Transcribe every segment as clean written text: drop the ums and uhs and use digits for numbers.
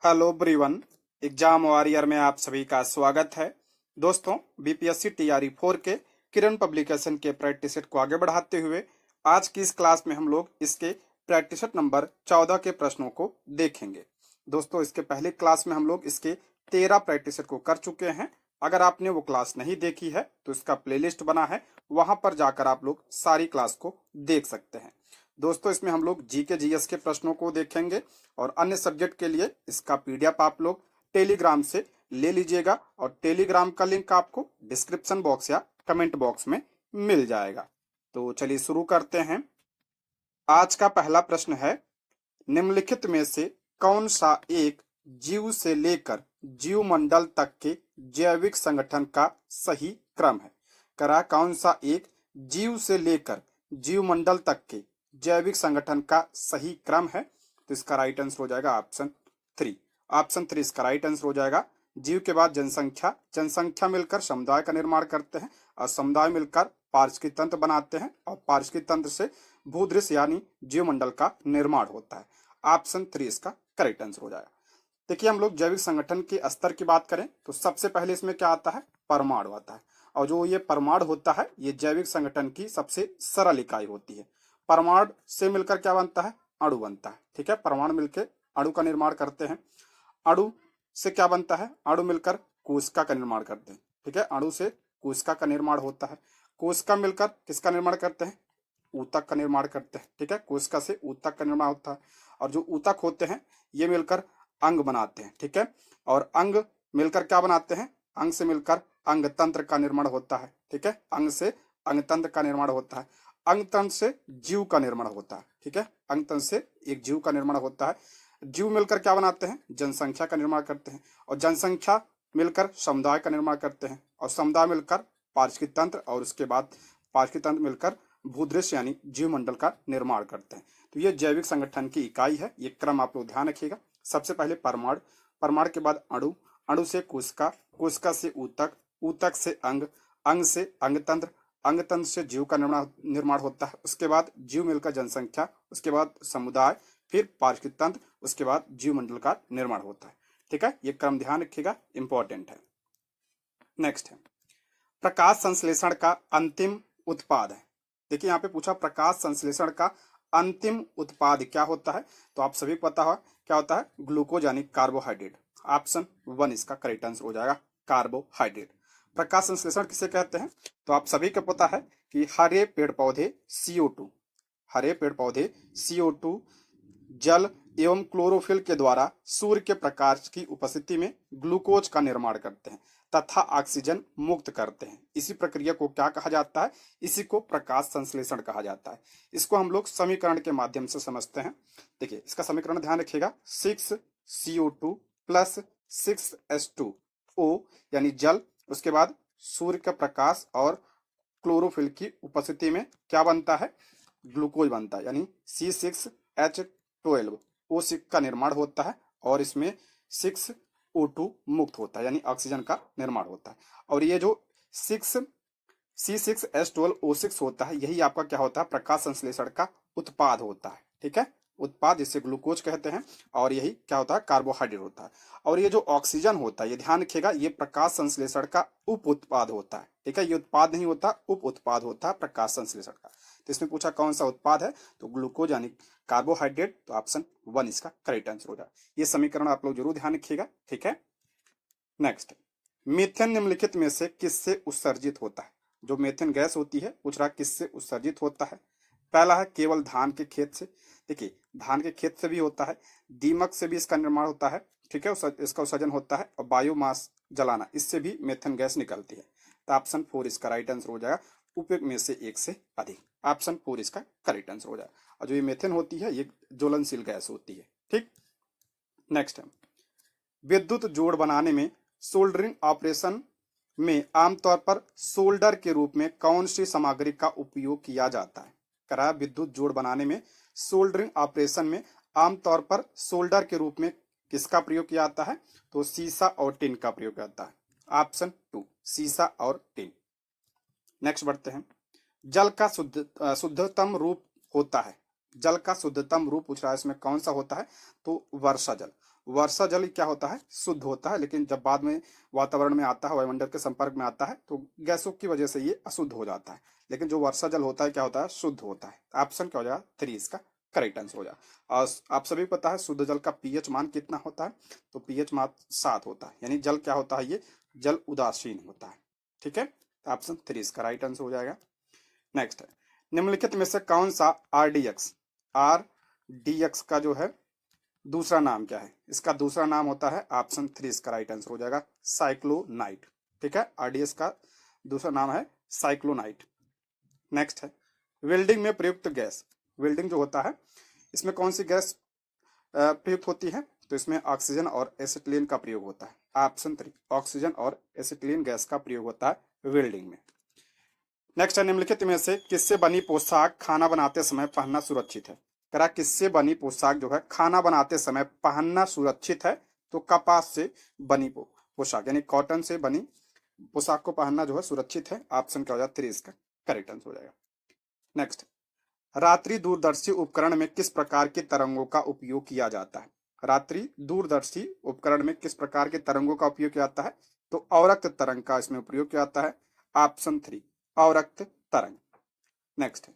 Hello everyone. Exam warrior में आप सभी का स्वागत है। दोस्तों, बीपीएससी टीआरई 4 के किरण पब्लिकेशन के प्रैक्टिस सेट को आगे बढ़ाते हुए आज की इस क्लास में हम लोग इसके प्रैक्टिस सेट नंबर 14 के प्रश्नों को देखेंगे। दोस्तों, इसके पहले क्लास में हम लोग इसके 13 प्रैक्टिस सेट को कर चुके हैं। अगर आपने वो क्लास नहीं देखी है तो इसका प्लेलिस्ट बना है, वहां पर जाकर आप लोग सारी क्लास को देख सकते हैं। दोस्तों, इसमें हम लोग जीके जीएस के प्रश्नों को देखेंगे और अन्य सब्जेक्ट के लिए इसका पीडीएफ आप लोग टेलीग्राम से ले लीजिएगा और टेलीग्राम का लिंक आपको डिस्क्रिप्शन बॉक्स या कमेंट बॉक्स में मिल जाएगा। तो चलिए शुरू करते हैं। आज का पहला प्रश्न है, निम्नलिखित में से कौन सा एक जीव से लेकर जीवमंडल तक के जैविक संगठन का सही क्रम है? करा कौन सा एक जीव से लेकर जीवमंडल तक के जैविक संगठन का सही क्रम है? तो इसका राइट आंसर हो जाएगा ऑप्शन 3। ऑप्शन 3 इसका राइट आंसर हो जाएगा। जीव के बाद जनसंख्या, जनसंख्या मिलकर समुदाय का निर्माण करते हैं और समुदाय मिलकर पारिस्थितिक तंत्र बनाते हैं और पारिस्थितिक तंत्र से भूदृश्य यानी जीवमंडल का निर्माण होता है। ऑप्शन 3 इसका करेक्ट आंसर हो जाएगा। देखिए, हम लोग जैविक संगठन के स्तर की बात करें तो सबसे पहले इसमें क्या आता है? परमाणु आता है। और जो ये परमाणु होता है ये जैविक संगठन की सबसे सरल इकाई होती है। परमाणु से मिलकर क्या बनता है? अणु बनता है। ठीक है, परमाणु मिलकर अणु का निर्माण करते हैं। अणु से क्या बनता है? अणु मिलकर कोशिका का निर्माण करते हैं। ठीक है, अणु से कोशिका का निर्माण होता है। कोशिका मिलकर किसका निर्माण करते हैं? ऊतक का निर्माण करते हैं। ठीक है, कोशिका से ऊतक का निर्माण होता है और जो ऊतक होते हैं ये मिलकर अंग बनाते हैं। ठीक है, और अंग मिलकर क्या बनाते हैं? अंग से मिलकर अंग तंत्र का निर्माण होता है। ठीक है, अंग से अंग तंत्र का निर्माण होता है। अंग तंत्र से जीव का निर्माण होता है। ठीक है, अंग तंत्र से एक जीव का निर्माण होता है। जीव मिलकर क्या बनाते हैं? जनसंख्या का निर्माण करते हैं और जनसंख्या मिलकर समुदाय का निर्माण करते हैं और समुदाय मिलकर पारिस्थितिक तंत्र और उसके बाद पारिस्थितिक तंत्र मिलकर भूदृश्य यानी जीवमंडल का निर्माण करते हैं। तो ये जैविक संगठन की इकाई है। ये क्रम आप लोग ध्यान रखिएगा। सबसे पहले परमाणु, परमाणु के बाद अणु, अणु से कोशिका, कोशिका से ऊतक, ऊतक से अंग, अंग से अंगतंत्र, अंगतंत्र से जीव का निर्माण होता है। उसके बाद जीव मिलकर जनसंख्या, उसके बाद समुदाय, फिर पारिस्थितिक तंत्र, उसके बाद जीवमंडल का निर्माण होता है। ठीक है, ये क्रम ध्यान रखिएगा, इंपॉर्टेंट है। नेक्स्ट है, प्रकाश संश्लेषण का अंतिम उत्पाद है। देखिए, यहाँ पे पूछा प्रकाश संश्लेषण का अंतिम उत्पाद क्या होता है? तो आप सभी को पता है क्या होता है? ग्लूकोज यानी कार्बोहाइड्रेट। ऑप्शन 1 इसका करेक्ट आंसर हो जाएगा, कार्बोहाइड्रेट। प्रकाश संश्लेषण किसे कहते हैं? तो आप सभी को पता है कि हरे पेड़ पौधे CO2, हरे पेड़ पौधे CO2 जल एवं क्लोरोफिल के द्वारा सूर्य के प्रकाश की उपस्थिति में ग्लूकोज का निर्माण करते हैं तथा ऑक्सीजन मुक्त करते हैं। इसी प्रक्रिया को क्या कहा जाता है? इसी को प्रकाश संश्लेषण कहा जाता है। इसको हम लोग समीकरण के माध्यम से समझते हैं। देखिए, इसका समीकरण ध्यान रखिएगा, 6CO2 प्लस 6H2O यानी जल, उसके बाद सूर्य का प्रकाश और क्लोरोफिल की उपस्थिति में क्या बनता है? ग्लूकोज बनता है, यानी C6H12O6 का निर्माण होता है और इसमें 6O2 मुक्त होता है, यानी ऑक्सीजन का निर्माण होता है। और ये जो 6C6H12O6 होता है, यही आपका क्या होता है? प्रकाश संश्लेषण का उत्पाद होता है। ठीक है, उत्पाद जिसे ग्लूकोज कहते हैं और यही क्या होता है? कार्बोहाइड्रेट होता है। और ये जो ऑक्सीजन होता है, ये ध्यान रखिएगा, ये प्रकाश संश्लेषण का उप उत्पाद होता है। ठीक है, ये उत्पाद नहीं होता, उप उत्पाद होता है प्रकाश संश्लेषण का। तो इसमें पूछा कौन सा उत्पाद है? तो ग्लूकोज यानी कार्बोहाइड्रेट। तो ऑप्शन 1 इसका करेक्ट आंसर होगा। ये समीकरण आप लोग जरूर ध्यान रखिएगा। ठीक है, नेक्स्ट, मीथेन निम्नलिखित में से किससे उत्सर्जित होता है? जो मीथेन गैस होती है, पूछ रहा किससे उत्सर्जित होता है? पहला है केवल धान के खेत से। देखिए, धान के खेत से भी होता है, दीमक से भी इसका निर्माण होता है। ठीक है, इसका उत्सर्जन होता है और बायोमास जलाना, इससे भी मीथेन गैस निकलती है। तो ऑप्शन 4 इसका राइट आंसर हो जाएगा, उपयोग में से एक से अधिक। ऑप्शन 4 इसका करेक्ट आंसर हो जाएगा। और जो ये मीथेन होती है ये ज्वलनशील गैस होती है। ठीक, नेक्स्ट है, विद्युत जोड़ बनाने में सोल्डरिंग ऑपरेशन में आमतौर पर सोल्डर के रूप में कौन सी सामग्री का उपयोग किया जाता है? करा विद्युत जोड़ बनाने में सोल्डरिंग ऑपरेशन में आमतौर पर सोल्डर के रूप में किसका प्रयोग किया जाता है? तो सीसा और टिन का प्रयोग किया जाता है। ऑप्शन 2 सीसा और टिन। नेक्स्ट बढ़ते हैं, जल का शुद्धतम रूप होता है। जल का शुद्धतम रूप पूछ रहा है, इसमें कौन सा होता है? तो वर्षा जल। वर्षा जल क्या होता है, शुद्ध होता है, लेकिन जब बाद में वातावरण में आता है, वायुमंडल के संपर्क में आता है, तो गैसों की वजह से ये अशुद्ध हो जाता है। लेकिन जो वर्षा जल होता है क्या होता है, शुद्ध होता है। ऑप्शन क्या हो जाएगा, 3 इसका करेक्ट आंसर हो जाएगा। और आप सभी को पता है शुद्ध जल का पीएच मान कितना होता है, तो पीएच मान 7 होता है, यानी जल क्या होता है, ये जल उदासीन होता है। ठीक है, तो ऑप्शन 3 इसका राइट आंसर हो जाएगा। नेक्स्ट है, निम्नलिखित में से कौन सा आरडीएक्स का जो है दूसरा नाम क्या है, इसका दूसरा नाम होता है, ऑप्शन 3 इसका राइट आंसर हो जाएगा, साइक्लोनाइट। ठीक है, आरडीएक्स का दूसरा नाम है साइक्लोनाइट। नेक्स्ट है, वेल्डिंग में प्रयुक्त गैस, वेल्डिंग जो होता है इसमें कौन सी गैस प्रयुक्त होती है, तो इसमें ऑक्सीजन और एसिटिलीन का प्रयोग होता है। ऑप्शन 3 ऑक्सीजन और एसिटिलीन गैस का प्रयोग होता है वेल्डिंग में। नेक्स्ट है, निम्नलिखित में से किससे बनी पोशाक खाना बनाते समय पहनना सुरक्षित है। करा किससे बनी पोशाक जो है खाना बनाते समय पहनना सुरक्षित है, तो कपास से बनी पोशाक यानी कॉटन से बनी पोशाक को पहनना जो है सुरक्षित है। ऑप्शन क्या हो जाएगा, 3 इसका करेक्ट आंसर हो जाएगा। नेक्स्ट, रात्रि दूरदर्शी उपकरण में किस प्रकार के तरंगों का उपयोग किया जाता है। रात्रि दूरदर्शी उपकरण में किस प्रकार के तरंगों का उपयोग किया जाता है, तो अवरक्त तरंग का इसमें प्रयोग किया जाता है। ऑप्शन 3 अवरक्त तरंग। नेक्स्ट है,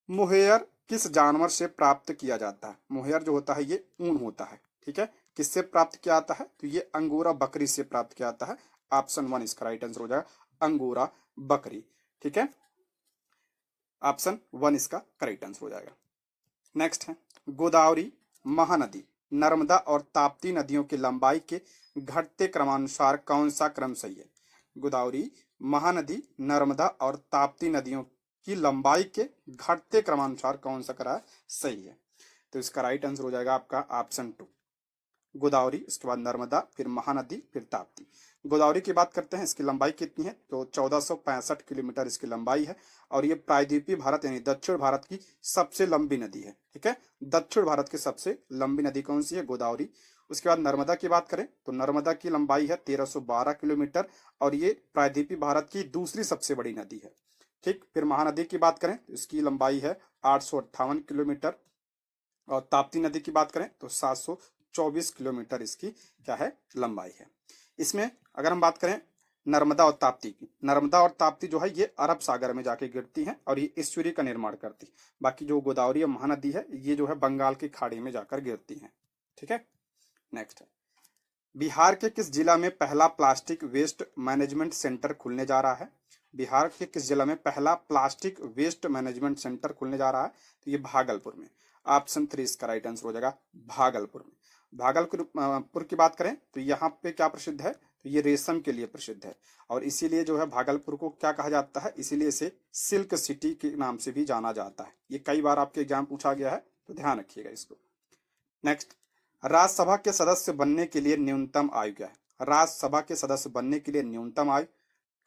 मोहेयर किस जानवर से प्राप्त किया जाता है। मोहेयर जो होता है ये ऊन होता है। ठीक है, किससे प्राप्त किया जाता है, तो ये अंगोरा बकरी से प्राप्त किया जाता है। ऑप्शन 1 इसका राइट आंसर हो जाएगा, अंगोरा बकरी। ठीक है, ऑप्शन 1 इसका करेक्ट आंसर हो जाएगा। नेक्स्ट है, गोदावरी, महानदी, नर्मदा और ताप्ती नदियों की लंबाई के घटते क्रमानुसार कौन सा क्रम सही है। गोदावरी, महानदी, नर्मदा और ताप्ती नदियों की लंबाई के घटते क्रमानुसार कौन सा क्रम सही है, तो इसका राइट आंसर हो जाएगा आपका ऑप्शन 2 गोदावरी, इसके बाद नर्मदा, फिर महानदी, फिर ताप्ती। गोदावरी की बात करते हैं, इसकी लंबाई कितनी है, तो 1465 किलोमीटर इसकी लंबाई है, और ये प्रायद्वीपीय भारत यानी दक्षिण भारत की सबसे लंबी नदी है। ठीक है, दक्षिण भारत की सबसे लंबी नदी कौन सी है, गोदावरी। उसके बाद नर्मदा की बात करें तो नर्मदा की लंबाई है 1312 किलोमीटर, और ये प्रायद्वीपीय भारत की दूसरी सबसे बड़ी नदी है। ठीक, फिर महानदी की बात करें तो इसकी लंबाई है 858 किलोमीटर, और ताप्ती नदी की बात करें तो 724 किलोमीटर इसकी क्या है, लंबाई है। इसमें अगर हम बात करें नर्मदा और ताप्ती की, नर्मदा और ताप्ती जो है ये अरब सागर में जाके गिरती हैं और ये ईस्चुरी का निर्माण करती है। बाकी जो गोदावरी और महानदी है ये जो है बंगाल की खाड़ी में जाकर गिरती हैं। ठीक है, नेक्स्ट है, बिहार के किस जिला में पहला प्लास्टिक वेस्ट मैनेजमेंट सेंटर खुलने जा रहा है। बिहार के किस जिला में पहला प्लास्टिक वेस्ट मैनेजमेंट सेंटर खुलने जा रहा है, तो ये भागलपुर में। ऑप्शन 3 इसका राइट आंसर हो जाएगा, भागलपुर में। भागलपुर की बात करें तो यहाँ पे क्या प्रसिद्ध है, तो ये रेशम के लिए प्रसिद्ध है, और इसीलिए जो है भागलपुर को क्या कहा जाता है, इसीलिए इसे सिल्क सिटी के नाम से भी जाना जाता है। ये कई बार आपके एग्जाम पूछा गया है, तो ध्यान रखिएगा इसको। नेक्स्ट, राज्यसभा के सदस्य बनने के लिए न्यूनतम आयु क्या है। राज्यसभा के सदस्य बनने के लिए न्यूनतम आयु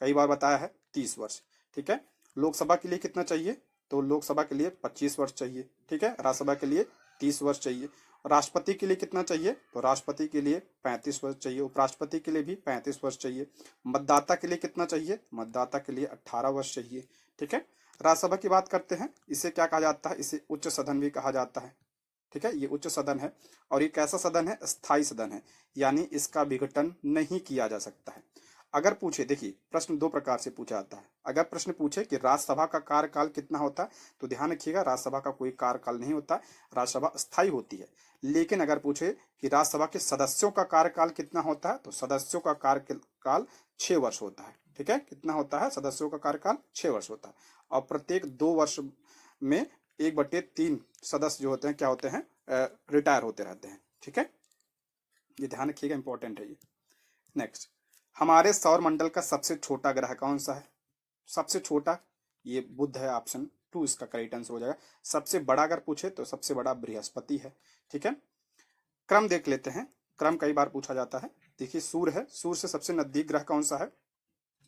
कई बार बताया है 30 वर्ष। ठीक है, लोकसभा के लिए कितना चाहिए, तो लोकसभा के लिए 25 वर्ष चाहिए। ठीक है, राज्यसभा के लिए 30 वर्ष चाहिए। राष्ट्रपति के लिए कितना चाहिए, तो राष्ट्रपति के लिए 35 वर्ष चाहिए। उपराष्ट्रपति के लिए भी 35 वर्ष चाहिए। मतदाता के लिए कितना चाहिए, मतदाता के लिए 18 वर्ष चाहिए। ठीक है, राज्यसभा की बात करते हैं, इसे क्या कहा जाता है, इसे उच्च सदन भी कहा जाता है। ठीक है, ये उच्च सदन है, और ये कैसा सदन है, स्थायी सदन है, यानी इसका विघटन नहीं किया जा सकता है। अगर पूछे, देखिए प्रश्न दो प्रकार से पूछा जाता है। अगर प्रश्न पूछे कि राज्यसभा का कार्यकाल कितना होता है, तो ध्यान रखिएगा राज्यसभा का कोई कार्यकाल नहीं होता, राज्यसभा स्थायी होती है। लेकिन अगर पूछे कि राज्यसभा के सदस्यों का कार्यकाल कितना होता है, तो सदस्यों का कार्यकाल 6 वर्ष होता है। ठीक है, कितना होता है, सदस्यों का कार्यकाल 6 वर्ष होता है, और प्रत्येक 2 वर्ष में 1/3 सदस्य जो होते हैं क्या होते हैं, रिटायर होते रहते हैं। ठीक है, ये ध्यान रखिएगा, इंपॉर्टेंट है ये। नेक्स्ट, हमारे सौर मंडल का सबसे छोटा ग्रह कौन सा है। सबसे छोटा ये बुध है, ऑप्शन 2 इसका करेक्ट आंसर हो जाएगा। सबसे बड़ा अगर पूछे तो सबसे बड़ा बृहस्पति है। ठीक है, क्रम देख लेते हैं, क्रम कई बार पूछा जाता है। देखिए सूर्य है, सूर्य से सबसे नजदीक ग्रह कौन सा है,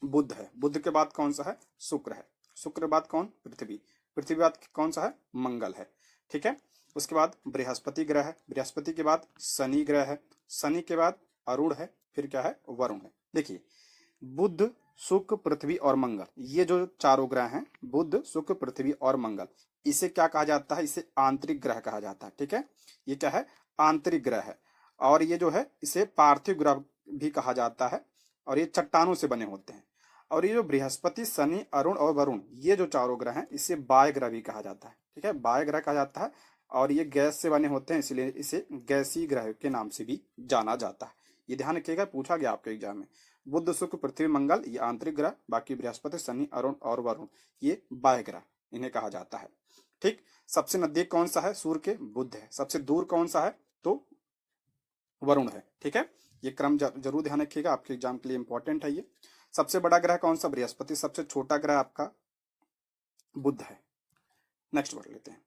बुध है। बुध के बाद कौन सा है, शुक्र है। शुक्र के बाद कौन, पृथ्वी। पृथ्वी के बाद कौन सा है, मंगल है। ठीक है, उसके बाद बृहस्पति ग्रह है। बृहस्पति के बाद शनि ग्रह है। शनि के बाद अरुण है, फिर क्या है, वरुण है। देखिए बुध, शुक्र, पृथ्वी और मंगल, ये जो चारों ग्रह हैं, बुध, शुक्र, पृथ्वी और मंगल, इसे क्या कहा जाता है, इसे आंतरिक ग्रह कहा जाता है। ठीक है, ये क्या है, आंतरिक ग्रह है। और ये जो है इसे पार्थिव ग्रह भी कहा जाता है, और ये चट्टानों से बने होते हैं। और ये जो बृहस्पति, शनि, अरुण और वरुण, ये जो चारों ग्रह हैं, इसे बाह्य ग्रह भी कहा जाता है। ठीक है, बाह्य ग्रह कहा जाता है, और ये गैस से बने होते हैं, इसलिए इसे गैसीय ग्रह के नाम से भी जाना जाता है। ये ध्यान रखिएगा, पूछा गया आपके एग्जाम में। बुध, शुक्र, पृथ्वी, मंगल ये आंतरिक ग्रह, बाकी बृहस्पति, शनि, अरुण और वरुण ये बाह्य ग्रह इन्हें कहा जाता है। ठीक, सबसे नजदीक कौन सा है सूर्य के? बुध है। सबसे दूर कौन सा है? तो वरुण है। ठीक है, ये क्रम जरूर ध्यान रखिएगा, आपके एग्जाम के लिए इंपॉर्टेंट है ये। सबसे बड़ा ग्रह कौन सा? बृहस्पति। सबसे छोटा ग्रह आपका बुध है। नेक्स्ट पढ़ लेते हैं।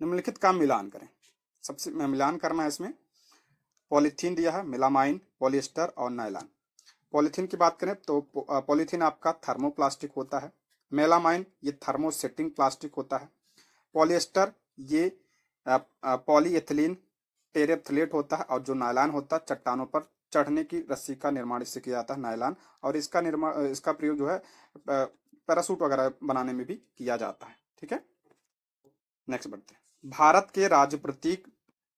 निम्नलिखित का मिलान करें। सबसे मिलान करना है इसमें। पॉलीथीन दिया है, मेलामाइन, पॉलिएस्टर और नायलॉन। पॉलीथीन की बात करें तो पॉलीथीन आपका थर्मोप्लास्टिक होता है। मेलामाइन ये थर्मोसेटिंग प्लास्टिक होता है। पॉलिएस्टर ये पॉलीएथिलीन टेरेफ्थलेट होता है। और जो नायलॉन होता है, चट्टानों पर चढ़ने की रस्सी का निर्माण इससे किया जाता है, नायलॉन। और इसका प्रयोग जो है पैरासूट वगैरह बनाने में भी किया जाता है। ठीक है, नेक्स्ट बढ़ते हैं। भारत के राज्य प्रतीक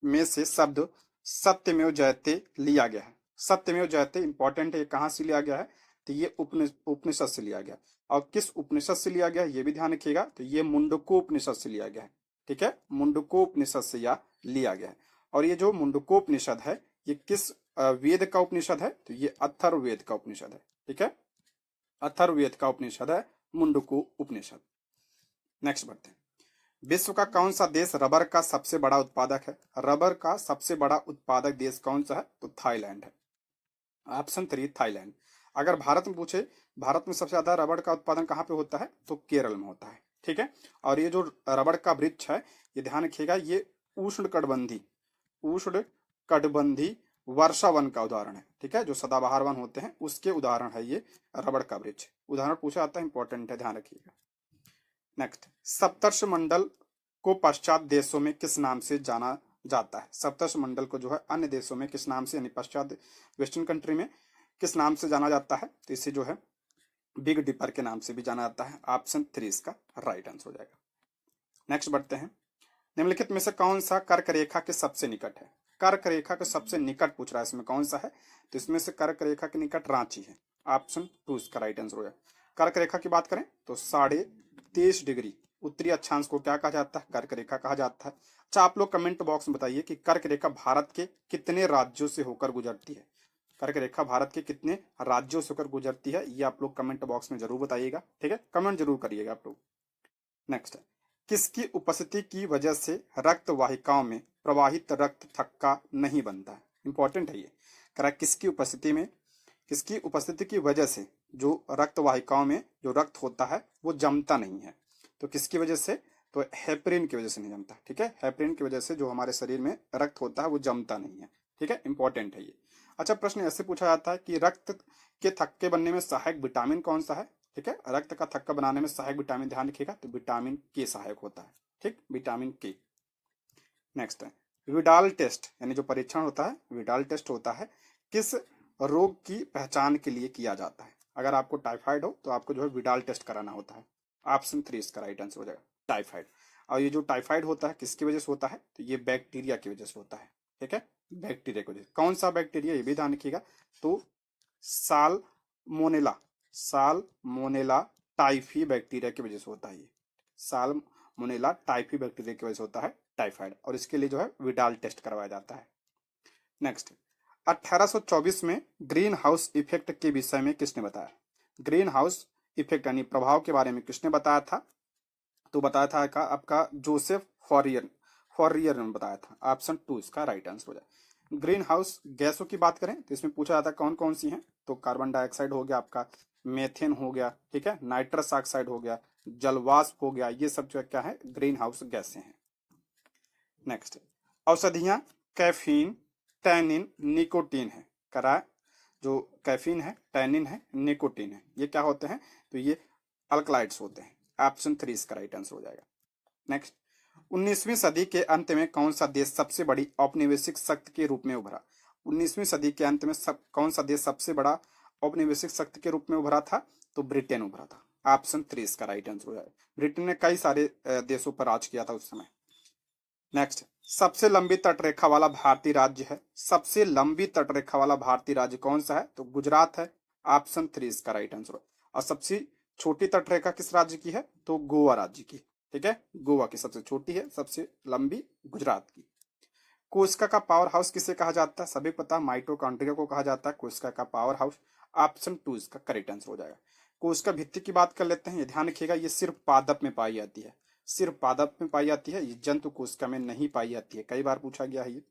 में से शब्द सत्यमेव जयते लिया गया है। सत्यमेव जयते इंपॉर्टेंट है, ये कहाँ से लिया गया है? तो ये उपनिषद से लिया गया। और किस उपनिषद से लिया गया ये भी ध्यान रखिएगा। तो ये मुंडको उपनिषद से लिया गया है। ठीक है, मुंडको उपनिषद से यह लिया गया है। और ये जो मुंडको उपनिषद है, ये किस वेद का उपनिषद है? तो ये अथर्ववेद का उपनिषद है। ठीक है, अथर्ववेद का उपनिषद है मुंडको उपनिषद। नेक्स्ट बढ़ते हैं। विश्व का कौन सा देश रबर का सबसे बड़ा उत्पादक है? रबर का सबसे बड़ा उत्पादक देश कौन सा है? तो थाईलैंड है। Option 3 Thailand. अगर भारत में पूछे, भारत में सबसे ज्यादा रबर का उत्पादन कहाँ पे होता है? तो केरल में होता है। ठीक है, और ये जो रबर का वृक्ष है, ये ध्यान रखिएगा, ये उष्ण कटिबंधी वर्षा वन का उदाहरण है। ठीक है, जो सदाबहार वन होते हैं उसके उदाहरण है ये रबर का वृक्ष। उदाहरण पूछा जाता है, इंपॉर्टेंट है, ध्यान रखिएगा। नेक्स्ट, सप्तर्षि मंडल को पश्चात देशों में किस नाम से जाना जाता है? सप्तर्षि मंडल को जो है अन्य देशों में किस नाम से, यानी पश्चात वेस्टर्न कंट्री में किस नाम से जाना जाता है? तो इसे जो है बिग डिपर के नाम से भी जाना जाता है। ऑप्शन 3 इसका राइट आंसर हो जाएगा। नेक्स्ट बढ़ते हैं। निम्नलिखित में से कौन सा कर्क रेखा के सबसे निकट है? कर्क रेखा के सबसे निकट पूछ रहा है, इसमें कौन सा है? तो इसमें से कर्क रेखा के निकट रांची है। ऑप्शन 2 इसका राइट आंसर हो जाएगा। कर्क रेखा की बात करें तो 23.5 डिग्री उत्तरी अक्षांश को क्या कहा जाता है? कर्क रेखा कहा जाता है। अच्छा, आप लोग कमेंट बॉक्स में बताइए कि कर्क रेखा भारत के कितने राज्यों से होकर गुजरती है? कर्क रेखा भारत के कितने राज्यों से होकर गुजरती है, ये आप लोग कमेंट बॉक्स में जरूर बताइएगा। ठीक है, कमेंट जरूर करिएगा आप लोग। नेक्स्ट है, किसकी उपस्थिति की वजह से रक्त वाहिकाओं में प्रवाहित रक्त थक्का नहीं बनता है? इंपॉर्टेंट है ये। करा किसकी उपस्थिति की वजह से जो रक्त वाहिकाओं में जो रक्त होता है वो जमता नहीं है? तो किसकी वजह से? तो हेपरिन की वजह से नहीं जमता। ठीक है, हेपरिन की वजह से जो हमारे शरीर में रक्त होता है वो जमता नहीं है। ठीक है, इंपॉर्टेंट है ये। अच्छा, प्रश्न ऐसे पूछा जाता है कि रक्त के थक्के बनने में सहायक विटामिन कौन सा है? ठीक है, रक्त का थक्का बनाने में सहायक विटामिन ध्यान रखिएगा, तो विटामिन के सहायक होता है। ठीक, विटामिन के। नेक्स्ट है, विडाल टेस्ट यानी जो परीक्षण होता है, विडाल टेस्ट होता है किस रोग की पहचान के लिए किया जाता है? अगर आपको टाइफाइड हो तो आपको जो है विडाल टेस्ट कराना होता है। ऑप्शन 3 इसका राइट आंसर हो जाएगा, टाइफाइड। और ये जो टाइफाइड होता है किसकी वजह से होता है? तो ये बैक्टीरिया की वजह से होता है। ठीक है, बैक्टीरिया की वजह से। कौन सा बैक्टीरिया, ये भी ध्यान रखिएगा। तो सालमोनेला सालमोनेला टाइफी बैक्टीरिया की वजह से होता है ये। सालमोनेला टाइफी बैक्टीरिया की वजह से होता है टाइफाइड, और इसके लिए जो है विडाल टेस्ट करवाया जाता है। नेक्स्ट, 1824 में ग्रीन हाउस इफेक्ट के विषय में किसने बताया? ग्रीन हाउस इफेक्ट यानी प्रभाव के बारे में किसने बताया था? तो बताया था का आपका जोसेफ फॉरियर ने बताया था। ऑप्शन 2 इसका राइट आंसर हो जाए। ग्रीन हाउस गैसों की बात करें तो इसमें पूछा जाता है कौन कौन सी हैं? तो कार्बन डाइऑक्साइड हो गया आपका, मेथेन हो गया, ठीक है, नाइट्रस ऑक्साइड हो गया, जलवाष्प हो गया, ये सब जो क्या है? ग्रीन हाउस गैसें हैं। नेक्स्ट, औषधियां कैफीन, टैनिन, निकोटीन है। करा जो कैफीन है, टैनिन है, निकोटीन है, ये क्या होते हैं? तो ये अल्कलाइड्स होते हैं। ऑप्शन 3 इसका राइट आंसर हो जाएगा। नेक्स्ट, 19वीं सदी के अंत में कौन सा देश सबसे बड़ी औपनिवेशिक शक्ति के रूप में उभरा? 19वीं सदी के अंत में कौन सा देश सबसे बड़ा औपनिवेशिक शक्ति के रूप में उभरा था? तो ब्रिटेन उभरा था। ऑप्शन 3 इसका राइट आंसर हो जाएगा। ब्रिटेन ने कई सारे देशों पर राज किया था उस समय। नेक्स्ट, सबसे लंबी तटरेखा वाला भारतीय राज्य है, सबसे लंबी तटरेखा वाला भारतीय राज्य कौन सा है? तो गुजरात है। ऑप्शन 3 इसका राइट आंसर। और सबसे छोटी तटरेखा किस राज्य की है? तो गोवा राज्य की। ठीक है, गोवा की सबसे छोटी है, सबसे लंबी गुजरात की। कोशिका का पावर हाउस किसे कहा जाता है? सभी पता, माइटोकॉन्ड्रिया को कहा जाता है कोशिका का पावर हाउस। ऑप्शन 2 इसका करेक्ट आंसर हो जाएगा। कोशिका भित्ति की बात कर लेते हैं, ये ध्यान रखिएगा, ये सिर्फ पादप में पाई जाती है, सिर्फ पादप में पाई जाती है, ये जंतु कोशिका में नहीं पाई जाती है, कई बार पूछा गया है ये।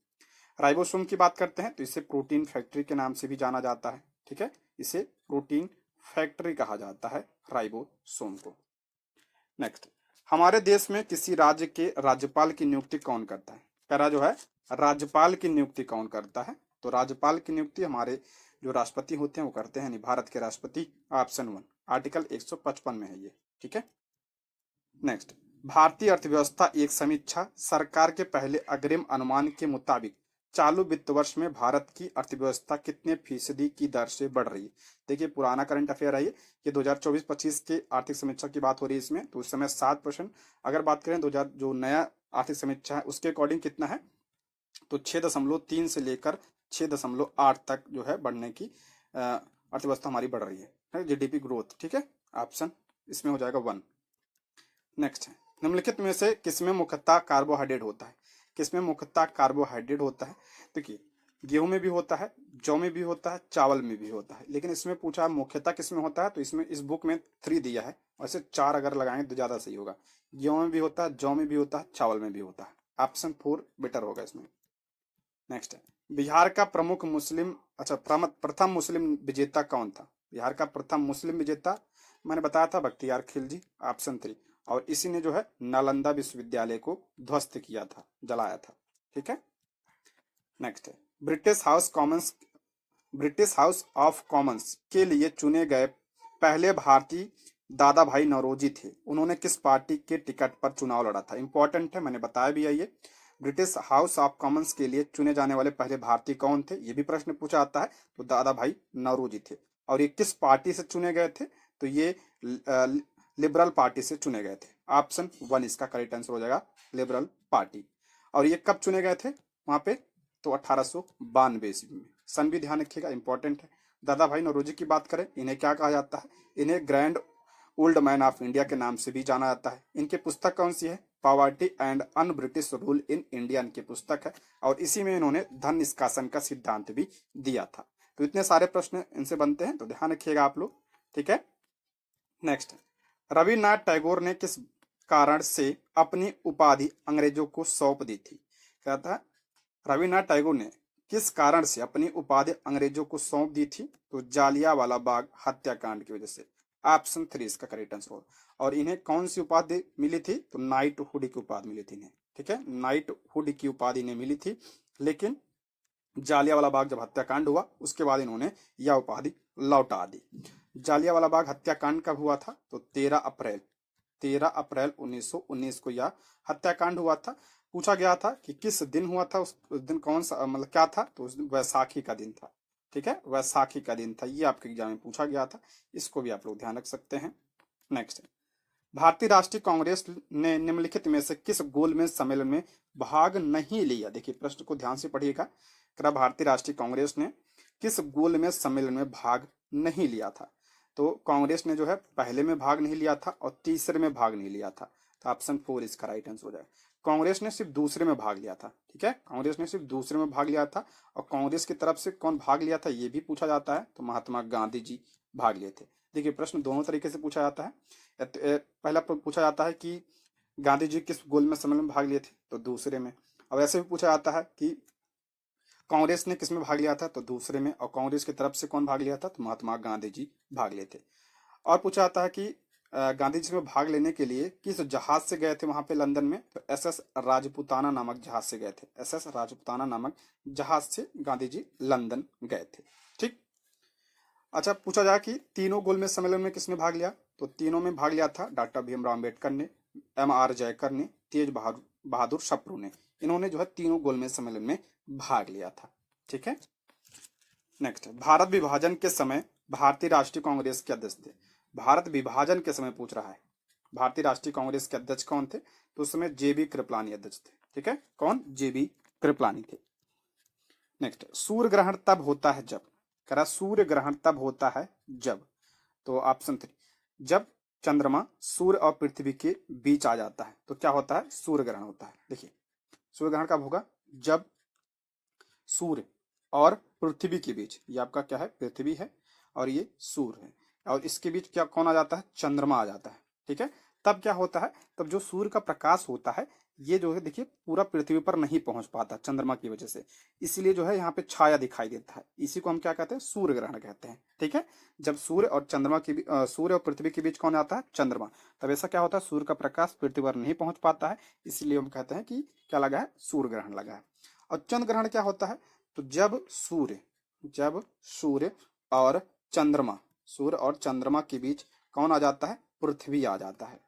राइबोसोम की बात करते हैं तो इसे प्रोटीन फैक्ट्री के नाम से भी जाना जाता है। ठीक है, इसे प्रोटीन फैक्ट्री कहा जाता है राइबोसोम को। नेक्स्ट, हमारे देश में किसी राज्य के राज्यपाल की नियुक्ति कौन करता है? पहला जो है, राज्यपाल की नियुक्ति कौन करता है? तो राज्यपाल की नियुक्ति हमारे जो राष्ट्रपति होते हैं वो करते हैं, यानी भारत के राष्ट्रपति। ऑप्शन 1 आर्टिकल 155 में है ये। ठीक है, नेक्स्ट, भारतीय अर्थव्यवस्था एक समीक्षा, सरकार के पहले अग्रिम अनुमान के मुताबिक चालू वित्त वर्ष में भारत की अर्थव्यवस्था कितने फीसदी की दर से बढ़ रही है? देखिए, पुराना करंट अफेयर है ये 2024-25 के आर्थिक समीक्षा की बात हो रही है इसमें, तो उस समय 7%। अगर बात करें 2000 जो नया आर्थिक समीक्षा है उसके अकॉर्डिंग कितना है? तो 6.3 से लेकर 6.8 तक जो है बढ़ने की अर्थव्यवस्था हमारी बढ़ रही है, जीडीपी ग्रोथ। ठीक है, ऑप्शन इसमें हो जाएगा 1। नेक्स्ट है, निम्नलिखित में से किसमें मुख्यतः कार्बोहाइड्रेट होता है? किसमें मुख्यतः कार्बोहाइड्रेट होता है? देखिए, गेहूं में भी होता है, जौ में भी होता है, चावल में भी होता है, लेकिन इसमें पूछा मुख्यतः किसमें होता है, तो इसमें इस बुक में 3 दिया है, वैसे 4 अगर लगाएंगे तो ज्यादा सही होगा। गेहूं में भी होता है, जौ में भी होता है, चावल में भी होता है। ऑप्शन 4 बेटर होगा इसमें। नेक्स्ट है, बिहार का प्रमुख मुस्लिम अच्छा प्रथम मुस्लिम विजेता कौन था? बिहार का प्रथम मुस्लिम विजेता मैंने बताया था, बख्तियार खिलजी। ऑप्शन 3, और इसी ने जो है नालंदा विश्वविद्यालय को ध्वस्त किया था, जलाया था। ठीक है, नेक्स्ट है, ब्रिटिश हाउस ऑफ कॉमन्स के लिए चुने गए पहले भारतीय दादा भाई नौरोजी थे, उन्होंने किस पार्टी के टिकट पर चुनाव लड़ा था? इंपॉर्टेंट है, मैंने बताया भी है ये। ब्रिटिश हाउस ऑफ कॉमन्स के लिए चुने जाने वाले पहले भारतीय कौन थे, ये भी प्रश्न पूछा जाता है। तो दादा भाई नौरोजी थे। और ये किस पार्टी से चुने गए थे? तो ये लिबरल पार्टी से चुने गए थे। ऑप्शन 1 इसका करेक्ट आंसर हो जाएगा, लिबरल पार्टी। और ये कब चुने गए थे वहां पे? तो 1892 ईस्वी में। सन भी ध्यान रखिएगा, इंपॉर्टेंट है। दादा भाई नौरोजी की बात करें, इन्हें क्या कहा जाता है? इन्हें grand old man of India के नाम से भी जाना जाता है। इनकी पुस्तक कौन सी है? Poverty and un British rule in India इनकी पुस्तक है, और इसी में इन्होंने धन निष्कासन का सिद्धांत भी दिया था। तो इतने सारे प्रश्न इनसे बनते हैं, तो ध्यान रखिएगा आप लोग। ठीक है, नेक्स्ट, रविन्द्रनाथ टैगोर ने किस कारण से अपनी उपाधि अंग्रेजों को सौंप दी थी? क्या था? रविन्द्रनाथ टैगोर ने किस कारण से अपनी उपाधि अंग्रेजों को सौंप दी थी? तो जालियांवाला बाग हत्याकांड की वजह से। ऑप्शन 3 इसका करेक्ट आंसर होगा। और इन्हें कौन सी उपाधि मिली थी? तो नाइट हुड की उपाधि मिली थी इन्हें। ठीक है, नाइट हुड की उपाधि इन्हें मिली थी, लेकिन जालियांवाला बाग जब हत्याकांड हुआ उसके बाद इन्होंने यह उपाधि लौटा दी। जालियांवाला बाग हत्याकांड कब हुआ था? तो 13 अप्रैल 1919 को यह हत्याकांड हुआ था। पूछा गया था कि किस दिन हुआ था, उस दिन कौन सा मतलब क्या था? तो उस दिन वैसाखी का दिन था। ठीक है, वैसाखी का दिन था, ये आपके एग्जाम में पूछा गया था, इसको भी आप लोग ध्यान रख सकते हैं। नेक्स्ट, भारतीय राष्ट्रीय कांग्रेस ने निम्नलिखित में से किस गोलमेज सम्मेलन में भाग नहीं लिया? देखिए, प्रश्न को ध्यान से पढ़िएगा। भारतीय राष्ट्रीय कांग्रेस ने किस गोलमेज सम्मेलन में भाग नहीं लिया था? तो कांग्रेस ने जो है पहले में भाग नहीं लिया था और तीसरे में भाग नहीं लिया था। तो ऑप्शन 4 इसका राइट आंसर हो जाएगा। कांग्रेस ने सिर्फ दूसरे में भाग लिया था। ठीक है, कांग्रेस ने सिर्फ दूसरे में भाग लिया था। और कांग्रेस की तरफ से कौन भाग लिया था ये भी पूछा जाता है, तो महात्मा गांधी जी भाग लिए थे। देखिए, प्रश्न दोनों तरीके से पूछा जाता है। पहला पूछा जाता है कि गांधी जी किस गोलमेज सम्मेलन में भाग लिए थे, तो दूसरे में। और ऐसे भी पूछा जाता है कि कांग्रेस ने किसमें भाग लिया था, तो दूसरे में। और कांग्रेस की तरफ से कौन भाग लिया था, तो महात्मा गांधी जी भाग लिए थे। और पूछा जाता है कि गांधी जी में भाग लेने के लिए किस जहाज से गए थे वहां पे लंदन में, तो एसएस राजपुताना नामक जहाज से गए थे। एसएस राजपुताना नामक जहाज से गांधी जी लंदन गए थे। ठीक, अच्छा, पूछा जाए कि तीनों गोलमेज सम्मेलन में किसने भाग लिया, तो तीनों में भाग लिया था डॉक्टर भीमराव अम्बेडकर ने, एम आर जयकर ने, तेज बहादुर सप्रू ने। इन्होंने जो है तीनों गोलमेज सम्मेलन में भाग लिया था। ठीक है, नेक्स्ट, भारत विभाजन के समय भारतीय राष्ट्रीय कांग्रेस के अध्यक्ष थे। भारत विभाजन के समय पूछ रहा है, भारतीय राष्ट्रीय कांग्रेस के अध्यक्ष कौन थे? तो उस समय JB कृपलानी अध्यक्ष थे। ठीक है, कौन, जेबी कृपलानी थे। नेक्स्ट, सूर्य ग्रहण तब होता है जब, कह रहा सूर्य ग्रहण तब होता है जब, तो ऑप्शन 3, जब चंद्रमा सूर्य और पृथ्वी के बीच आ जाता है तो क्या होता है, सूर्य ग्रहण होता है। देखिए सूर्य ग्रहण कब होगा, जब सूर्य और पृथ्वी के बीच, ये आपका क्या है, पृथ्वी है और ये सूर्य है, और इसके बीच क्या कौन आ जाता है, चंद्रमा आ जाता है। ठीक है, तब क्या होता है, तब जो सूर्य का प्रकाश होता है ये जो है देखिए पूरा पृथ्वी पर नहीं पहुंच पाता चंद्रमा की वजह से, इसलिए जो है यहाँ पे छाया दिखाई देता है, इसी को हम क्या कहते हैं, सूर्य ग्रहण कहते हैं। ठीक है, जब सूर्य और चंद्रमा के सूर्य और पृथ्वी के बीच कौन आता है, चंद्रमा, तब ऐसा क्या होता है, सूर्य का प्रकाश पृथ्वी पर नहीं पहुंच पाता है, इसलिए हम कहते हैं कि क्या लगा है, सूर्य ग्रहण लगा है। और चंद्र ग्रहण क्या होता है, तो जब सूर्य और चंद्रमा, सूर्य और चंद्रमा के बीच कौन आ जाता है, पृथ्वी आ जाता है।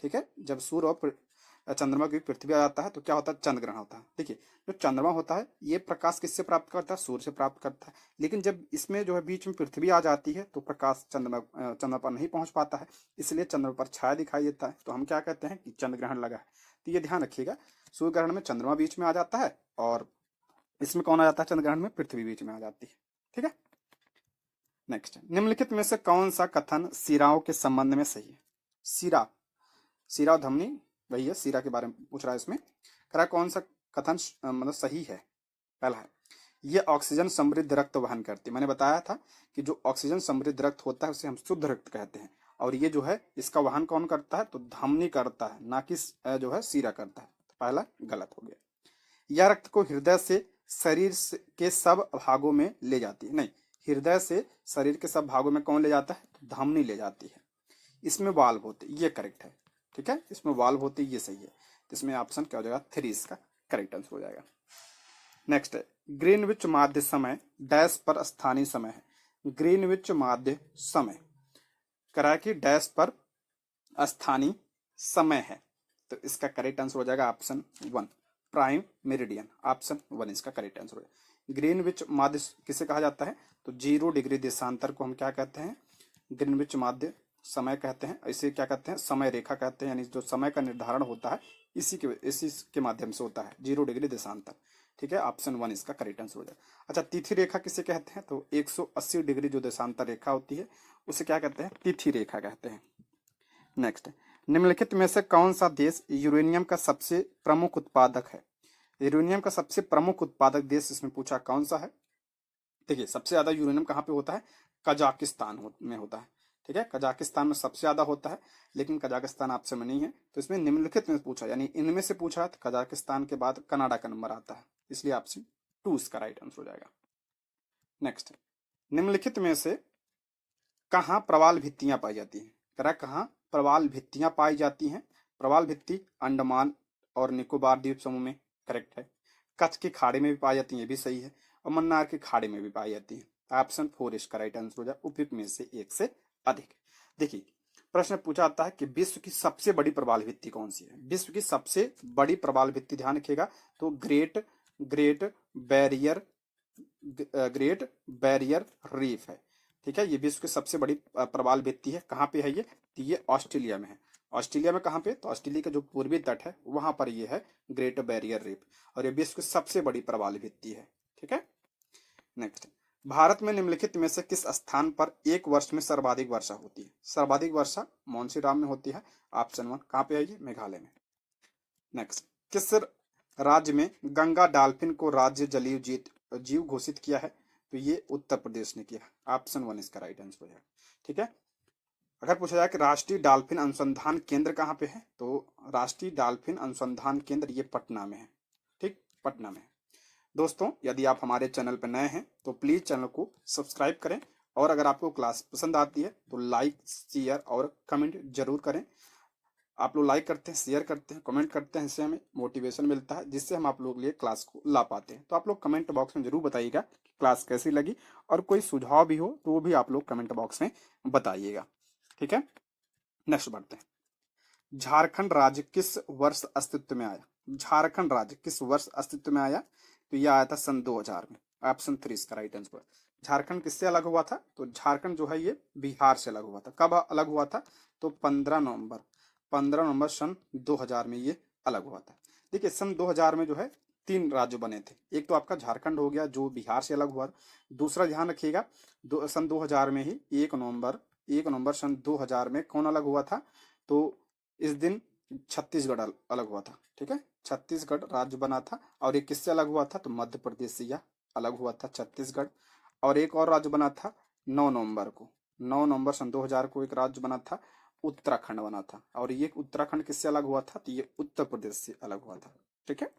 ठीक है, जब सूर्य और चंद्रमा की पृथ्वी आ जाता है तो क्या होता है, चंद्र ग्रहण होता है। देखिए जो चंद्रमा होता है ये प्रकाश किससे प्राप्त करता है, सूर्य से प्राप्त करता है, लेकिन जब इसमें जो है बीच में पृथ्वी आ जाती है तो प्रकाश चंद्रमा पर नहीं पहुंच पाता है, इसलिए चंद्रमा पर छाया दिखाई देता है, तो हम क्या कहते हैं कि चंद्र ग्रहण लगा है। तो ये ध्यान रखिएगा, सूर्य ग्रहण में चंद्रमा बीच में आ जाता है और इसमें कौन आ जाता है, चंद्र ग्रहण में पृथ्वी बीच में आ जाती है। ठीक है, नेक्स्ट, निम्नलिखित में से कौन सा कथन सिराओं के संबंध में सही है, सिरा, सिरा और धमनी, वही है, सिरा के बारे में पूछ रहा है इसमें, कह रहा कौन सा कथन मतलब सही है। पहला है, ये ऑक्सीजन समृद्ध रक्त वहन करती है, मैंने बताया था कि जो ऑक्सीजन समृद्ध रक्त होता है उसे हम शुद्ध रक्त कहते हैं, और ये जो है इसका वहन कौन करता है, तो धमनी करता है, ना कि जो है सिरा करता है, तो पहला गलत हो गया। यह रक्त को हृदय से शरीर के सब भागों में ले जाती है, नहीं, हृदय से शरीर के सब भागों में कौन ले जाता है, तो धमनी ले जाती है। इसमें वाल्व होते, ये करेक्ट है। ठीक है, इसमें वाल्व होते, ये सही है, तो इसमें ऑप्शन क्या हो जाएगा, 3 इसका करेक्ट आंसर हो जाएगा। नेक्स्ट है, ग्रीनविच माध्य समय डैश पर स्थानीय समय है, ग्रीनविच माध्य समय करा कि डैश पर स्थानीय समय है, तो इसका करेक्ट आंसर हो जाएगा ऑप्शन 1, प्राइम मेरिडियन, ऑप्शन 1 इसका करेक्ट आंसर हो जाएगा। ग्रीनविच माध्य किसे कहा जाता है, तो 0 डिग्री देशांतर को हम क्या कहते हैं, ग्रीनविच माध्य समय कहते हैं, इसे क्या कहते हैं, समय रेखा कहते हैं, यानी जो समय का निर्धारण होता है इसी के माध्यम से होता है, 0 डिग्री देशांतर। ठीक है, ऑप्शन 1 इसका करेक्ट आंसर हो जाएगा। अच्छा, तिथि रेखा किसे कहते हैं, तो 180 डिग्री जो देशांतर रेखा होती है उसे क्या कहते हैं, तिथि रेखा कहते हैं। नेक्स्ट, निम्नलिखित में से कौन सा देश यूरेनियम का सबसे प्रमुख उत्पादक है, यूरेनियम का सबसे प्रमुख उत्पादक देश इसमें पूछा कौन सा है। देखिए सबसे ज्यादा यूरेनियम कहाँ पे होता है, कजाकिस्तान में होता है। ठीक है, कजाकिस्तान में सबसे ज्यादा होता है, लेकिन कजाकिस्तान ऑप्शन में नहीं है, तो इसमें निम्नलिखित में पूछा, यानी इनमें से पूछा तो कजाकिस्तान के बाद कनाडा का नंबर आता है, इसलिए ऑप्शन 2 इसका राइट आंसर हो जाएगा। नेक्स्ट, निम्नलिखित में से कहाँ प्रवाल भित्तियां पाई जाती हैं, करा कहाँ प्रवाल भित्तियां पाई जाती हैं, प्रवाल भित्ति अंडमान और निकोबार द्वीप समूह में, करेक्ट है। कच्छ की खाड़ी में भी पाई जाती है, ये भी सही है, और मन्नार की खाड़ी में भी पाई जाती है, ऑप्शन 4 इसका राइट आंसर हो जाए, उपयुक्त में से एक से अधिक। देखिए प्रश्न पूछा जाता है कि विश्व की सबसे बड़ी प्रवाल भित्ति कौन सी है, विश्व की सबसे बड़ी प्रवाल भित्ति ध्यान रखिएगा, तो great great barrier great barrier reef है। ठीक है, ये विश्व की सबसे बड़ी प्रवाल भित्ति है, कहाँ पे है ये, तो ये ऑस्ट्रेलिया में है। ऑस्ट्रेलिया में कहाँ पे, तो ऑस्ट्रेलिया का जो पूर्वी तट है वहां पर ये है ग्रेट बैरियर रीफ, और ये विश्व की सबसे बड़ी प्रवाल भित्ति है। ठीक है, नेक्स्ट, भारत में निम्नलिखित में से किस स्थान पर एक वर्ष में सर्वाधिक वर्षा होती है, सर्वाधिक वर्षा मानसीराम में होती है, ऑप्शन 1 कहाँ पे है ये, मेघालय में। नेक्स्ट, किस राज्य में गंगा डॉल्फिन को राज्य जलीय जीव घोषित किया है, तो ये उत्तर प्रदेश ने किया, ऑप्शन 1 इसका राइट आंसर हो जाएगा। ठीक है, अगर पूछा जाए कि राष्ट्रीय डॉल्फिन अनुसंधान केंद्र कहाँ पे है, तो राष्ट्रीय डॉल्फिन अनुसंधान केंद्र ये पटना में है। ठीक, पटना में है। दोस्तों यदि आप हमारे चैनल पर नए हैं तो प्लीज चैनल को सब्सक्राइब करें, और अगर आपको क्लास पसंद आती है तो लाइक शेयर और कमेंट जरूर करें। आप लोग लाइक करते हैं, शेयर करते हैं, कमेंट करते हैं, इससे हमें मोटिवेशन मिलता है, जिससे हम आप लोगों के लिए क्लास को ला पाते हैं। तो आप लोग कमेंट बॉक्स में जरूर बताइएगा कि क्लास कैसी लगी, और कोई सुझाव भी हो तो वो भी आप लोग कमेंट बॉक्स में बताइएगा। ठीक है, नेक्स्ट बढ़ते हैं। झारखंड राज्य किस वर्ष अस्तित्व में आया, झारखंड राज्य किस वर्ष अस्तित्व में आया, तो यह आया था सन 2000 में, ऑप्शन 3 इसका राइट आंसर। झारखंड किससे अलग हुआ था, तो झारखंड जो है ये बिहार से अलग हुआ था। कब अलग हुआ था, तो 15 नवंबर सन 2000 में ये अलग हुआ था। देखिए सन 2000 में जो है 3 राज्य बने थे। एक तो आपका झारखंड हो गया जो बिहार से अलग हुआ। दूसरा ध्यान रखिएगा, सन 2000 में ही 1 नवंबर सन 2000 में कौन अलग हुआ था? तो इस दिन छत्तीसगढ़ अलग हुआ था। ठीक है, छत्तीसगढ़ राज्य बना था। और ये किससे अलग हुआ था? तो मध्य प्रदेश से यह अलग हुआ था छत्तीसगढ़। और एक और राज्य बना था 9 नवंबर को। 9 नवंबर सन 2000 को एक राज्य बना था, उत्तराखंड बना था। और ये उत्तराखंड किससे अलग हुआ था? तो ये उत्तर प्रदेश से अलग हुआ था। ठीक है,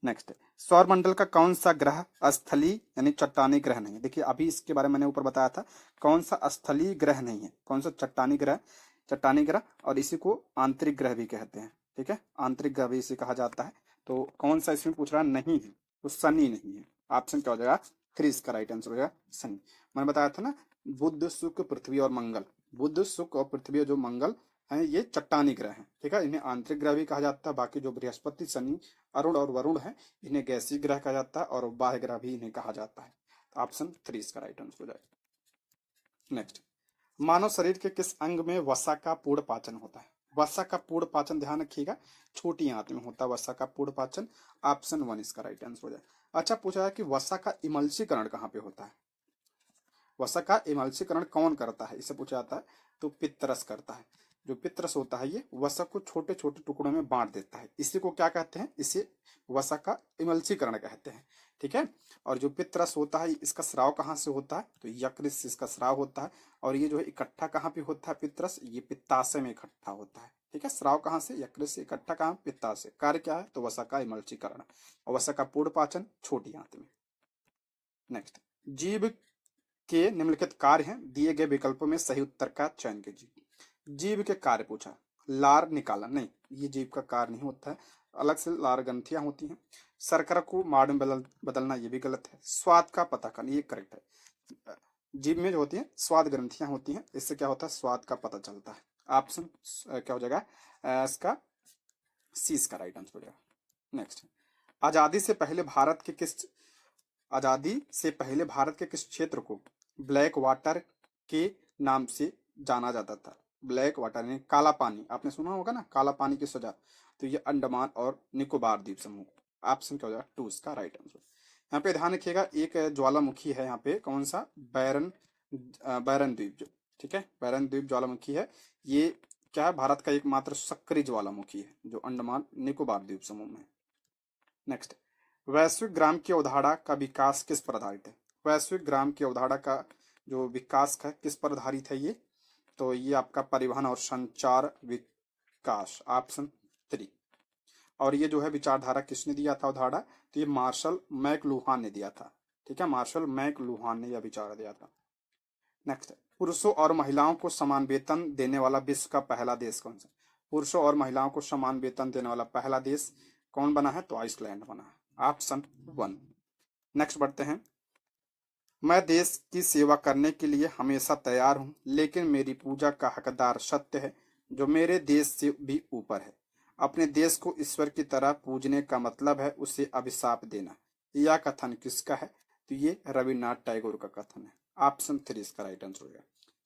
नेक्स्ट है, सौरमंडल का कौन सा ग्रह स्थलीय यानी चट्टानी ग्रह नहीं है? देखिए अभी इसके बारे में मैंने ऊपर बताया था, कौन सा स्थलीय ग्रह नहीं है, कौन सा चट्टानी ग्रह और इसी को आंतरिक ग्रह भी कहते हैं। ठीक है, आंतरिक ग्रह भी इसे कहा जाता है। तो कौन सा इसमें पूछ रहा है? नहीं है, तो शनि नहीं है। ऑप्शन क्या हो जाएगा? 3 इसका राइट आंसर हो जाएगा शनि। मैंने बताया था ना, बुध शुक्र पृथ्वी और मंगल, बुध शुक्र और पृथ्वी और जो मंगल हैं ये चट्टानी ग्रह हैं। ठीक है, इन्हें आंतरिक ग्रह भी कहा जाता है। बाकी जो बृहस्पति, शनि, अरुण और वरुण है, इन्हें गैसीय ग्रह कहा जाता है और बाह्य ग्रह भी इन्हें कहा जाता है। तो ऑप्शन 3 इसका राइट आंसर हो जाएगा। नेक्स्ट, मानव शरीर के किस अंग में वसा का पूर्ण पाचन होता है? वसा का पूर्ण पाचन ध्यान रखिएगा, छोटी आंत में होता है वसा का पूर्ण पाचन। ऑप्शन 1 इसका राइट आंसर हो जाएगा। अच्छा, पूछा है कि वसा का इमल्शीकरण कहाँ पे होता है? वसा का इमल्शीकरण कौन करता है, इसे पूछा जाता है। तो पित्तरस करता है। जो पित्तरस होता है ये वसा को छोटे छोटे टुकड़ों में बांट देता है। इसी को क्या कहते हैं? इसे वसा का इमल्शीकरण कहते हैं। ठीक है, और जो पित्तरस होता है इसका स्राव कहाँ से होता है? तो यकृत से इसका स्राव होता है। और ये जो है इकट्ठा कहाँ पे होता है पित्तरस? ये पित्ताशय में इकट्ठा होता है। ठीक है, स्राव कहाँ से? यकृत से। इकट्ठा कहाँ? पित्ताशय। कार्य क्या है? तो वसा का इमल्शीकरण और वसा का पूर्ण पाचन छोटी आंत में। नेक्स्ट, जीव के निम्नलिखित कार्य हैं, दिए गए विकल्पों में सही उत्तर का चयन कीजिए। जीव के कार्य पूछा, लार निकालना नहीं, ये जीव का कार्य नहीं होता है। अलग से लार ग्रंथियां होती हैं। शर्करा को माड़ में बदलना ये भी गलत है। स्वाद का पता करना ये करेक्ट है। जीभ में जो होती है स्वाद ग्रंथियां होती हैं, इससे क्या होता है? स्वाद का पता चलता है। ऑप्शन क्या हो जाएगा इसका? सी इसका राइट आंसर हो जाएगा। नेक्स्ट, आजादी से पहले भारत के किस आजादी से पहले भारत के किस क्षेत्र को ब्लैक वाटर के नाम से जाना जाता था? ब्लैक वाटर यानी काला पानी, आपने सुना होगा ना, काला पानी की सजा। तो ये अंडमान और निकोबार द्वीप समूह। ऑप्शन क्या हो जाएगा? 2 इसका राइट आंसर। यहाँ पे ध्यान रखिएगा, एक ज्वालामुखी है यहाँ पे, कौन सा? बैरन द्वीप जो, ठीक है, बैरन द्वीप ज्वालामुखी है। ये क्या है? भारत का एकमात्र सक्रिय ज्वालामुखी है जो अंडमान निकोबार द्वीप समूह में है। नेक्स्ट, वैश्विक ग्राम की अवधारणा का विकास किस पर आधारित है? वैश्विक ग्राम की अवधारणा का जो विकास है किस पर आधारित है ये? तो ये आपका परिवहन और संचार विकास। ऑप्शन 3। और ये जो है विचारधारा किसने दिया था अवधारणा? तो ये मार्शल मैकलुहान ने दिया था। ठीक है, मार्शल मैकलुहान ने यह विचार दिया था। नेक्स्ट, पुरुषों और महिलाओं को समान वेतन देने वाला विश्व का पहला देश कौन सा? पुरुषों और महिलाओं को समान वेतन देने वाला पहला देश कौन बना है? तो आइसलैंड बना है। ऑप्शन 1। नेक्स्ट बढ़ते हैं, मैं देश की सेवा करने के लिए हमेशा तैयार हूं, लेकिन मेरी पूजा का हकदार सत्य है जो मेरे देश से भी ऊपर है। अपने देश को ईश्वर की तरह पूजने का मतलब है उसे अभिशाप देना। यह कथन किसका है? तो ये रविन्द्रनाथ टैगोर का कथन है। ऑप्शन 3 इसका राइट आंसर हो गया।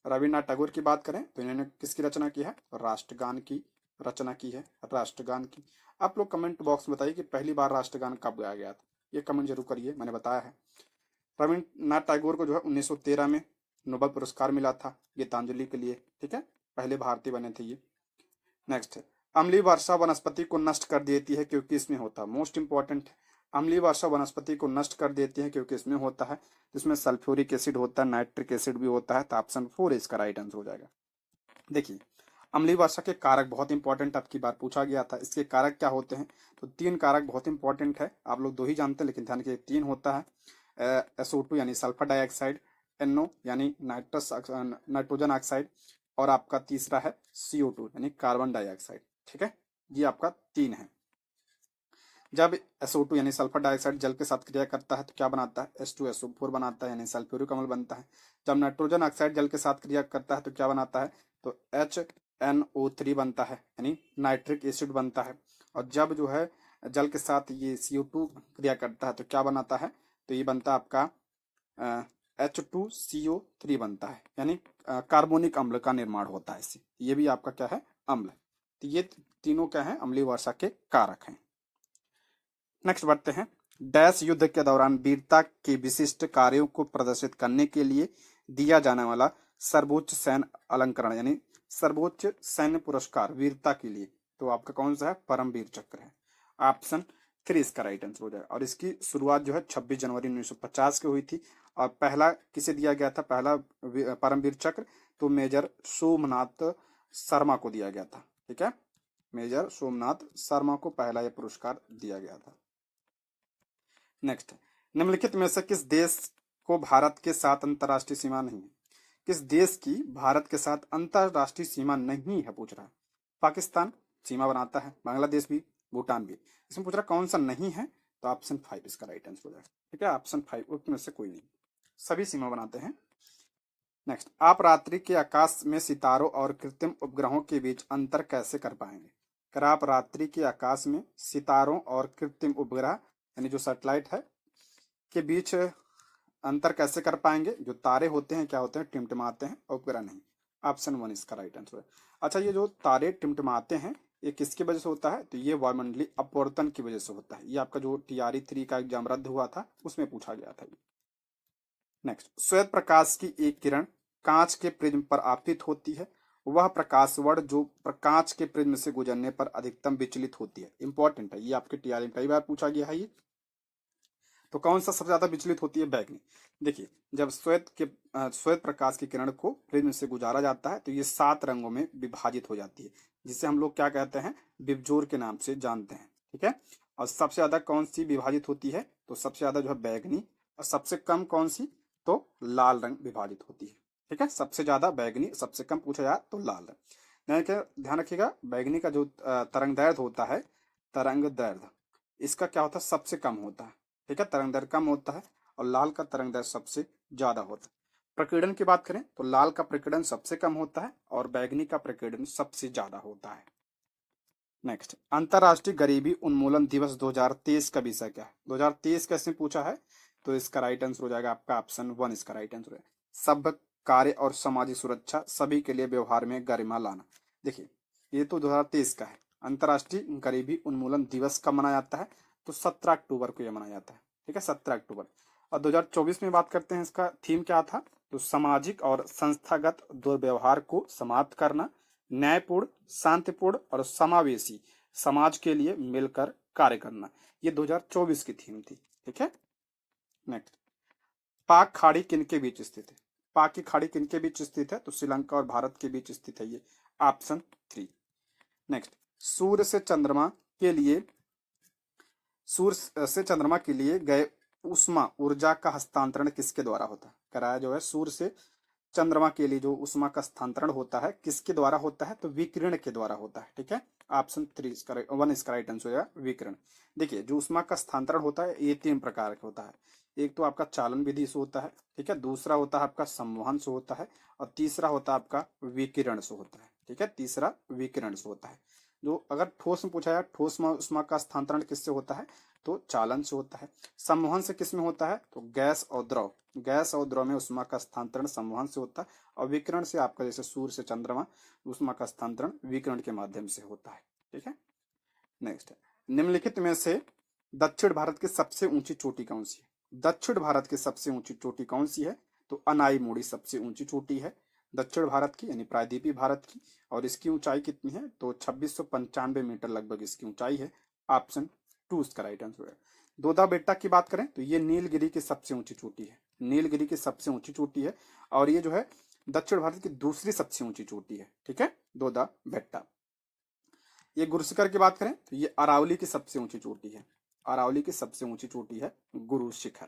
रविन्द्रनाथ टैगोर की बात करें तो इन्होंने किसकी रचना की है? राष्ट्रगान की रचना की है, राष्ट्रगान की। आप लोग कमेंट बॉक्स में बताइए कि पहली बार राष्ट्रगान कब गाया गया था, ये कमेंट जरूर करिए, मैंने बताया है। रविन्द्रनाथ टैगोर को जो है 1913 में नोबेल पुरस्कार मिला था गीतांजलि के लिए। ठीक है, पहले भारतीय बने थे ये। नेक्स्ट है, अम्लीय वर्षा वनस्पति को नष्ट कर देती है क्योंकि इसमें होता है, मोस्ट इंपॉर्टेंट है, अम्लीय वर्षा वनस्पति को नष्ट कर देती है क्योंकि इसमें होता है, जिसमें सल्फ्यूरिक एसिड होता है, नाइट्रिक एसिड भी होता है। तो ऑप्शन 4 इसका राइट आंसर हो जाएगा। देखिए, अम्लीय वर्षा के कारक बहुत इंपॉर्टेंट आपकी बार पूछा गया था, इसके कारक क्या होते हैं? तो 3 कारक बहुत इंपॉर्टेंट है, आप लोग 2 ही जानते हैं लेकिन ध्यान के 3 होता है। SO2 यानी सल्फर डाइऑक्साइड, NO यानी नाइट्रोजन ऑक्साइड, और आपका तीसरा है CO2 यानी कार्बन डाइऑक्साइड। ठीक है, ये आपका 3 है। जब SO2 यानी सल्फर डाइऑक्साइड जल के साथ क्रिया करता है तो क्या बनाता है? H2SO4 बनाता है यानी सल्फ्यूरिक अम्ल बनता है। जब नाइट्रोजन ऑक्साइड जल के साथ क्रिया करता है तो क्या बनाता है? तो HNO3 बनता है यानी नाइट्रिक एसिड बनता है। और जब जो है जल के साथ ये CO2 क्रिया करता है तो क्या बनाता है? तो ये बनता है आपका H2CO3 बनता है यानी कार्बोनिक अम्ल का निर्माण होता है इससे। ये भी आपका क्या है? अम्ल। तो ये तीनों क्या है? अम्लीय वर्षा के कारक हैं। नेक्स्ट बढ़ते हैं। डैश युद्ध के दौरान वीरता के विशिष्ट कार्यों को प्रदर्शित करने के लिए दिया जाने वाला सर्वोच्च सैन्य अलंकरण यानी सर्वोच्च सैन्य पुरस्कार वीरता के लिए, तो आपका कौन सा है? परमवीर चक्र है। ऑप्शन 3 इसका राइट आंसर हो जाएगा। और इसकी शुरुआत जो है 26 जनवरी 1950 को हुई थी। और पहला किसे दिया गया था? पहला परमवीर चक्र तो मेजर सोमनाथ शर्मा को दिया गया था। ठीक है, मेजर सोमनाथ शर्मा को पहला यह पुरस्कार दिया गया था। नेक्स्ट, निम्नलिखित में से किस देश को भारत के साथ अंतर्राष्ट्रीय सीमा नहीं है? किस देश की भारत के साथ अंतर्राष्ट्रीय सीमा नहीं है पूछ रहा है। पाकिस्तान सीमा बनाता है, बांग्लादेश भी, भूटान भी। इसमें पूछ रहा कौन सा नहीं है, तो ऑप्शन 5 इसका राइट आंसर हो जाएगा। ठीक है, ऑप्शन 5 उसमें से कोई नहीं, सभी सीमा बनाते हैं। नेक्स्ट, आप रात्रि के आकाश में सितारों और कृत्रिम उपग्रहों के बीच अंतर कैसे कर पाएंगे? अगर आप रात्रि के आकाश में सितारों और कृत्रिम उपग्रह यानी जो सैटेलाइट है के बीच अंतर कैसे कर पाएंगे? जो तारे होते हैं क्या होते हैं? टिमटिमाते हैं, उपग्रह नहीं। ऑप्शन 1 इसका राइट आंसर है। अच्छा, ये जो तारे टिमटिमाते हैं ये किसकी वजह से होता है? तो ये वायुमंडलीय अपवर्तन की वजह से होता है। ये आपका जो TRE 3 का एग्जाम रद्द हुआ था उसमें पूछा गया था। नेक्स्ट, श्वेत प्रकाश की एक किरण कांच के प्रिज्म पर आपतित होती है, वह प्रकाश वर्ण जो कांच के प्रिज्म से गुजरने पर अधिकतम विचलित होती है। इंपॉर्टेंट है, ये आपके TRE में कई बार पूछा गया है ये। तो कौन सा सबसे ज्यादा विचलित होती है? बैगनी। देखिए, जब श्वेत प्रकाश की किरण को प्रिज्म से गुजारा जाता है तो ये 7 रंगों में विभाजित हो जाती है, जिसे हम लोग क्या कहते हैं? विबजोर के नाम से जानते हैं। ठीक है, और सबसे ज्यादा कौन सी विभाजित होती है? तो सबसे ज्यादा जो है बैगनी, और सबसे कम कौन सी? तो लाल रंग विभाजित होती है। ठीक है, सबसे ज्यादा बैगनी, सबसे कम पूछा जाए तो लाल रंग। ध्यान रखिएगा, बैगनी का जो तरंग दैर्घ्य होता है, तरंग दैर्घ्य इसका क्या होता है? सबसे कम होता है। ठीक है, तरंग दैर्घ्य कम होता है, और लाल का तरंग दैर्घ्य सबसे ज्यादा होता है। प्रकीर्णन की बात करें तो लाल का प्रकीर्णन सबसे कम होता है और बैगनी का प्रकीर्णन सबसे ज्यादा होता है। नेक्स्ट, अंतरराष्ट्रीय गरीबी उन्मूलन दिवस 2023 का विषय क्या है? 2023 कैसे पूछा है? तो इसका राइट आंसर हो जाएगा आपका ऑप्शन 1 इसका राइट आंसर है। सब कार्य और सामाजिक सुरक्षा सभी के लिए व्यवहार में गरिमा लाना। देखिए, ये तो 2023 का है। अंतरराष्ट्रीय गरीबी उन्मूलन दिवस कब मनाया जाता है? तो 17 अक्टूबर को यह मनाया जाता है। ठीक है, 17 अक्टूबर। और 2024 में बात करते हैं, इसका थीम क्या था? तो सामाजिक और संस्थागत दुर्व्यवहार को समाप्त करना, न्यायपूर्ण, शांतिपूर्ण और समावेशी समाज के लिए मिलकर कार्य करना। ये 2024 की थीम थी। ठीक है, नेक्स्ट, पाक खाड़ी किनके बीच स्थित है? पाक की खाड़ी किनके बीच स्थित है? तो श्रीलंका और भारत के बीच स्थित है ये। ऑप्शन 3। नेक्स्ट, सूर्य से चंद्रमा के लिए गए उष्मा ऊर्जा का हस्तांतरण किसके द्वारा होता है? कराया जो है सूर्य से चंद्रमा के लिए जो उष्मा का स्थानांतरण होता है किसके द्वारा होता है? तो विकिरण के द्वारा होता है। ठीक है, ऑप्शन 1 इसका राइट आंसर होगा विकिरण। देखिए, जो उष्मा का स्थानांतरण होता है ये 3 प्रकार का होता है। एक तो आपका चालन विधि से होता है, ठीक है, दूसरा होता है आपका संवहन से होता है, और तीसरा होता है आपका विकिरण से होता है। ठीक है, तीसरा विकिरण से होता है। जो अगर ठोस में पूछा जाए, ठोस में उष्मा का स्थानांतरण किससे होता है? तो चालन से होता है। संवहन से किस में होता है? तो गैस और द्रव में उष्मा का स्थानांतरण संवहन से होता है। और विकिरण से आपका जैसे सूर्य से चंद्रमा उष्मा का स्थानांतरण विकिरण के माध्यम से होता है। ठीक है, नेक्स्ट है, निम्नलिखित में से दक्षिण भारत की सबसे ऊंची चोटी कौन सी है? दक्षिण भारत की सबसे ऊंची चोटी कौन सी है? तो अनाईमुड़ी सबसे ऊंची चोटी है दक्षिण भारत की, यानी प्रायद्वीपीय भारत की। और इसकी ऊंचाई कितनी है? तो 2695 मीटर लगभग इसकी ऊंचाई है। ऑप्शन 2 इसका राइट आंसर है। दोदा बेट्टा की बात करें तो ये नीलगिरी की सबसे ऊंची चोटी है। नीलगिरी की सबसे ऊंची चोटी है, और ये जो है दक्षिण भारत की दूसरी सबसे ऊंची चोटी है। ठीक है, दोदा बेट्टा। ये गुरु शिखर की बात करें तो ये अरावली की सबसे ऊंची चोटी है। अरावली की सबसे ऊंची चोटी है गुरु शिखर।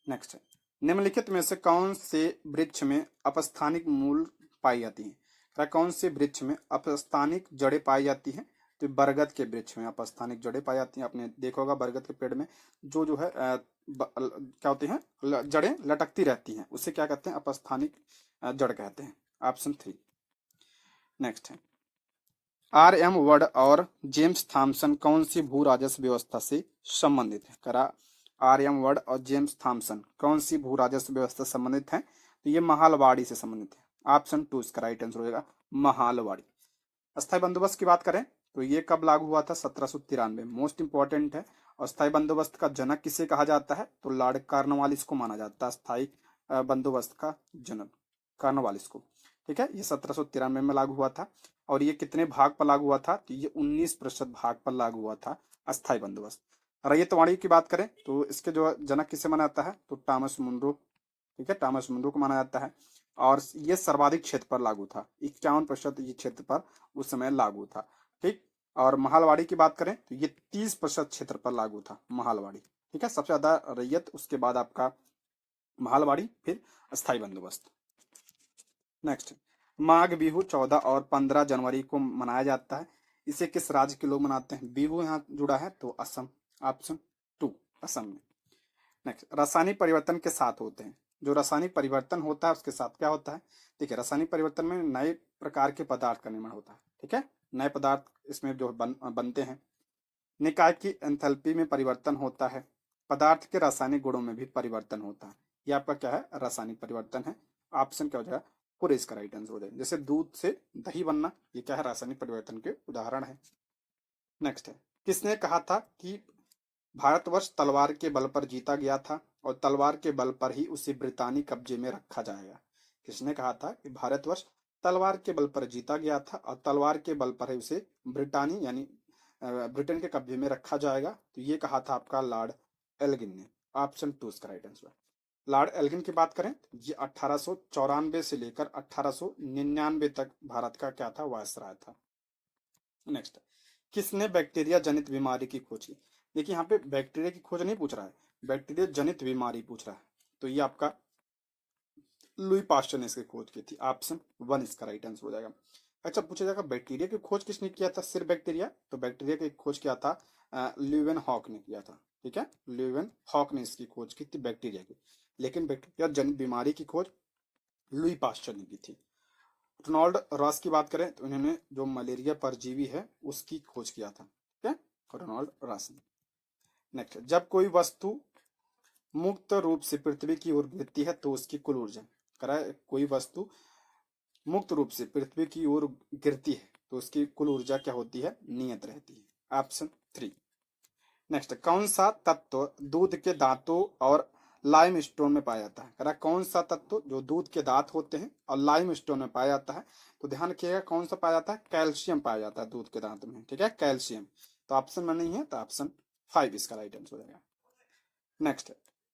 नेक्स्ट है, निम्नलिखित में से कौन से वृक्ष में अपस्थानिक मूल पाई जाती है? कौन से वृक्ष में अपस्थानिक जड़ें पाई जाती हैं? तो बरगद के वृक्ष में अपस्थानिक जड़ें पाई जाती हैं। आपने देखा होगा बरगद के पेड़ में जो है क्या होती हैं? जड़ें लटकती रहती हैं, उसे क्या कहते हैं? अपस्थानिक जड़ कहते हैं। ऑप्शन 3। नेक्स्ट है, RM वर्ड और जेम्स थॉमसन कौन सी भू राजस्व व्यवस्था से संबंधित है? करा RM वर्ड और जेम्स थॉमसन कौन सी भू राजस्व व्यवस्था से संबंधित है? तो ये महालवाड़ी से संबंधित है। ऑप्शन 2 इसका राइट आंसर होगा महालवाड़ी। अस्थायी बंदोबस्त की बात करें तो ये कब लागू हुआ था? 1793। मोस्ट इंपॉर्टेंट है। और स्थायी बंदोबस्त का जनक किसे कहा जाता है? तो लॉर्ड कॉर्नवालिस को माना जाता है स्थायी बंदोबस्त का जनक, कॉर्नवालिस को। ठीक है, ये 1793 में लागू हुआ था। और ये कितने भाग पर लागू हुआ था? तो ये 19% भाग पर लागू हुआ था अस्थायी बंदोबस्त। रैयतवाड़ी की बात करें तो इसके जो जनक किसे माना जाता है? तो टॉमस मुनरो। ठीक है, टॉमस मुनरो को माना जाता है। और ये सर्वाधिक क्षेत्र पर लागू था, 51% ये क्षेत्र पर उस समय लागू था। ठीक। और महालवाड़ी की बात करें तो ये 30% क्षेत्र पर लागू था, महालवाड़ी। ठीक है, सबसे ज्यादा रैयत, उसके बाद आपका महालवाड़ी, फिर अस्थायी बंदोबस्त। नेक्स्ट, माघ बिहू 14 और 15 जनवरी को मनाया जाता है। इसे किस राज्य के लोग मनाते हैं? बिहू यहाँ जुड़ा है तो असम, ऑप्शन 2 असम में। नेक्स्ट, रासायनिक परिवर्तन के साथ होते हैं। जो रासायनिक परिवर्तन होता है उसके साथ क्या होता है? देखिए, रासायनिक परिवर्तन में नए प्रकार के पदार्थ का निर्माण होता है। ठीक है, नए पदार्थ इसमें जो बनते हैं। निकाय की एंथैल्पी में परिवर्तन होता है। पदार्थ के रासायनिक गुणों में भी परिवर्तन होता है। ये आपका क्या है? रासायनिक परिवर्तन है। ऑप्शन क्या हो जाएगा? पूरे इसका राइट आंसर हो जाएगा। जैसे दूध से दही बनना, ये क्या है? रासायनिक परिवर्तन के उदाहरण है। नेक्स्ट है, किसने कहा था कि भारतवर्ष तलवार के बल पर जीता गया था और तलवार के बल पर ही उसे ब्रितानी कब्जे में रखा जाएगा? किसने कहा था कि भारतवर्ष तलवार के बल पर जीता गया था और तलवार के बल पर ही उसे ब्रिटानी यानी ब्रिटेन के कब्जे में रखा जाएगा? तो ये कहा था आपका लॉर्ड एल्गिन ने। ऑप्शन 2 इसका राइट आंसर है। लॉर्ड एल्गिन की बात करें तो ये 1894 से लेकर 1899 तक भारत का क्या था? वायसराय था। नेक्स्ट, किसने बैक्टीरिया जनित बीमारी की खोज की? देखिए, यहाँ पे बैक्टीरिया की खोज नहीं पूछ रहा है, बैक्टीरिया जनित बीमारी पूछ रहा है। तो ये आपका लुई पास्चर ने इसकी खोज की थी। ऑप्शन 1 इसका राइट आंसर हो जाएगा। अच्छा, पूछा जाएगा बैक्टीरिया की खोज किसने किया था? सिर्फ बैक्टीरिया? तो बैक्टीरिया की खोज किया था ल्यूवेन हॉक ने किया था। ठीक है, ल्यूवेन हॉक ने इसकी खोज की थी बैक्टीरिया की। लेकिन बैक्टीरिया जनित बीमारी की खोज लुई पास्चर ने की थी। रोनाल्ड रॉस की बात करें तो उन्होंने जो मलेरिया परजीवी है उसकी खोज किया था। ठीक है, रोनाल्ड रॉस ने। नेक्स्ट, जब कोई वस्तु मुक्त रूप से पृथ्वी की ओर गिरती है तो उसकी कुल ऊर्जा, करा कोई वस्तु मुक्त रूप से पृथ्वी की ओर गिरती है तो उसकी कुल ऊर्जा क्या होती है? नियत रहती है। ऑप्शन 3। नेक्स्ट, कौन सा तत्व दूध के दांतों और लाइम स्टोन में पाया जाता है? कह रहा कौन सा तत्व जो दूध के दांत होते हैं और लाइम स्टोन में पाया जाता है? तो ध्यान रखिएगा, कौन सा पाया जाता है? कैल्शियम पाया जाता है दूध के दांत में। ठीक है, कैल्शियम। तो ऑप्शन में नहीं है, तो ऑप्शन 5 इसका राइट आंसर हो जाएगा। नेक्स्ट,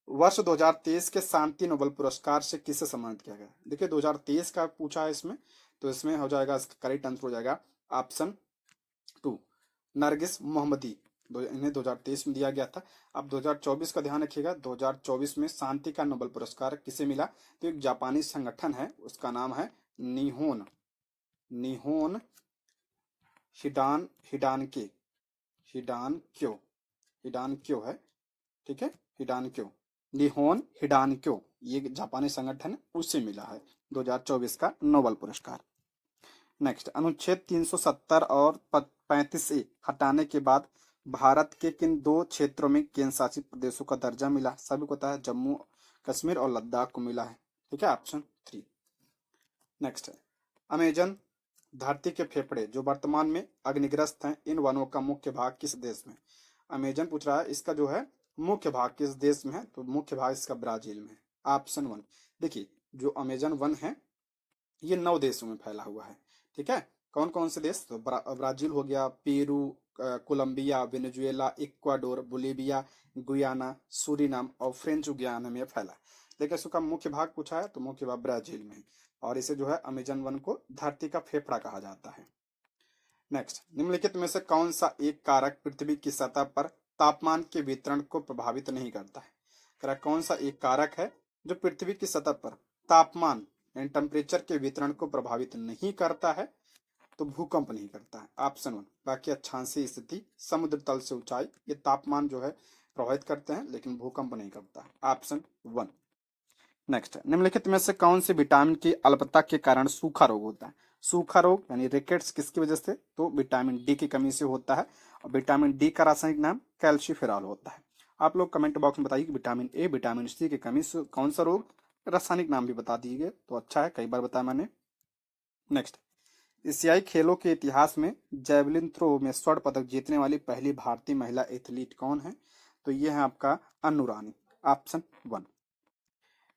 वर्ष 2023 के शांति नोबेल पुरस्कार से किसे सम्मानित किया गया? देखिए, 2023 का पूछा है इसमें, तो इसमें हो जाएगा, इसका करेक्ट आंसर हो जाएगा ऑप्शन 2 नरगिस मोहम्मदी। इन्हें 2023 में दिया गया था। अब 2024 का ध्यान रखिएगा, 2024 में शांति का नोबेल पुरस्कार किसे मिला? तो एक जापानी संगठन है, उसका नाम है निहोन निहोन हिडान हिडानके हिडानक्यो हिडानक्यो है। ठीक है, हिडानक्यो, निहोन हिडानक्यो, ये जापानी संगठन है, उससे मिला है 2024 का नोबेल पुरस्कार। नेक्स्ट, अनुच्छेद 370 और 35A हटाने के बाद भारत के किन दो क्षेत्रों में केंद्र शासित प्रदेशों का दर्जा मिला? सभी को पता है, जम्मू कश्मीर और लद्दाख को मिला है। ठीक है, ऑप्शन 3। नेक्स्ट है, अमेजन धरती के फेफड़े जो वर्तमान में अग्निग्रस्त हैं, इन वनों का मुख्य भाग किस देश में? अमेजन पूछ रहा है, इसका जो है मुख्य भाग किस देश में है? तो मुख्य भाग इसका ब्राजील में है। ऑप्शन 1। देखिए, जो अमेजन वन है ये 9 देशों में फैला हुआ है। ठीक है, कौन कौन से देश? तो ब्राजील हो गया, Peru, Colombia, Venezuela, Ecuador, Bolivia, Guyana, Suriname और फ्रेंच गुयाना में फैला। लेकिन इसका मुख्य भाग पूछा है तो मुख्य भाग ब्राजील में है। और इसे जो है अमेजन वन को धरती का फेफड़ा कहा जाता है। नेक्स्ट, निम्नलिखित में से कौन सा एक कारक पृथ्वी की सतह पर तापमान के वितरण को प्रभावित नहीं करता है? कौन सा एक कारक है जो पृथ्वी की सतह पर तापमान यानी टेम्परेचर के वितरण को प्रभावित नहीं करता है? तो भूकंप नहीं करता है। ऑप्शन 1। बाकी अक्षांशीय स्थिति, समुद्र तल से ऊंचाई, ये तापमान जो है प्रभावित करते हैं, लेकिन भूकंप नहीं करता है। ऑप्शन 1। नेक्स्ट, निम्नलिखित में से कौन से विटामिन की अल्पता के कारण सूखा रोग होता है? सूखा रोग यानी रिकेट्स किसकी वजह से? तो विटामिन डी की कमी से होता है। और विटामिन डी का रासायनिक नाम कैल्शिफेरॉल होता है। आप लोग कमेंट बॉक्स में बताइए कि विटामिन ए, विटामिन सी की कमी से कौन सा रोग, रासायनिक नाम भी बता दीजिए तो अच्छा है, कई बार बताया मैंने। नेक्स्ट, एशियाई खेलों के इतिहास में जैवलिन थ्रो में स्वर्ण पदक जीतने वाली पहली भारतीय महिला एथलीट कौन है? तो ये है आपका अन्नू रानी, ऑप्शन 1।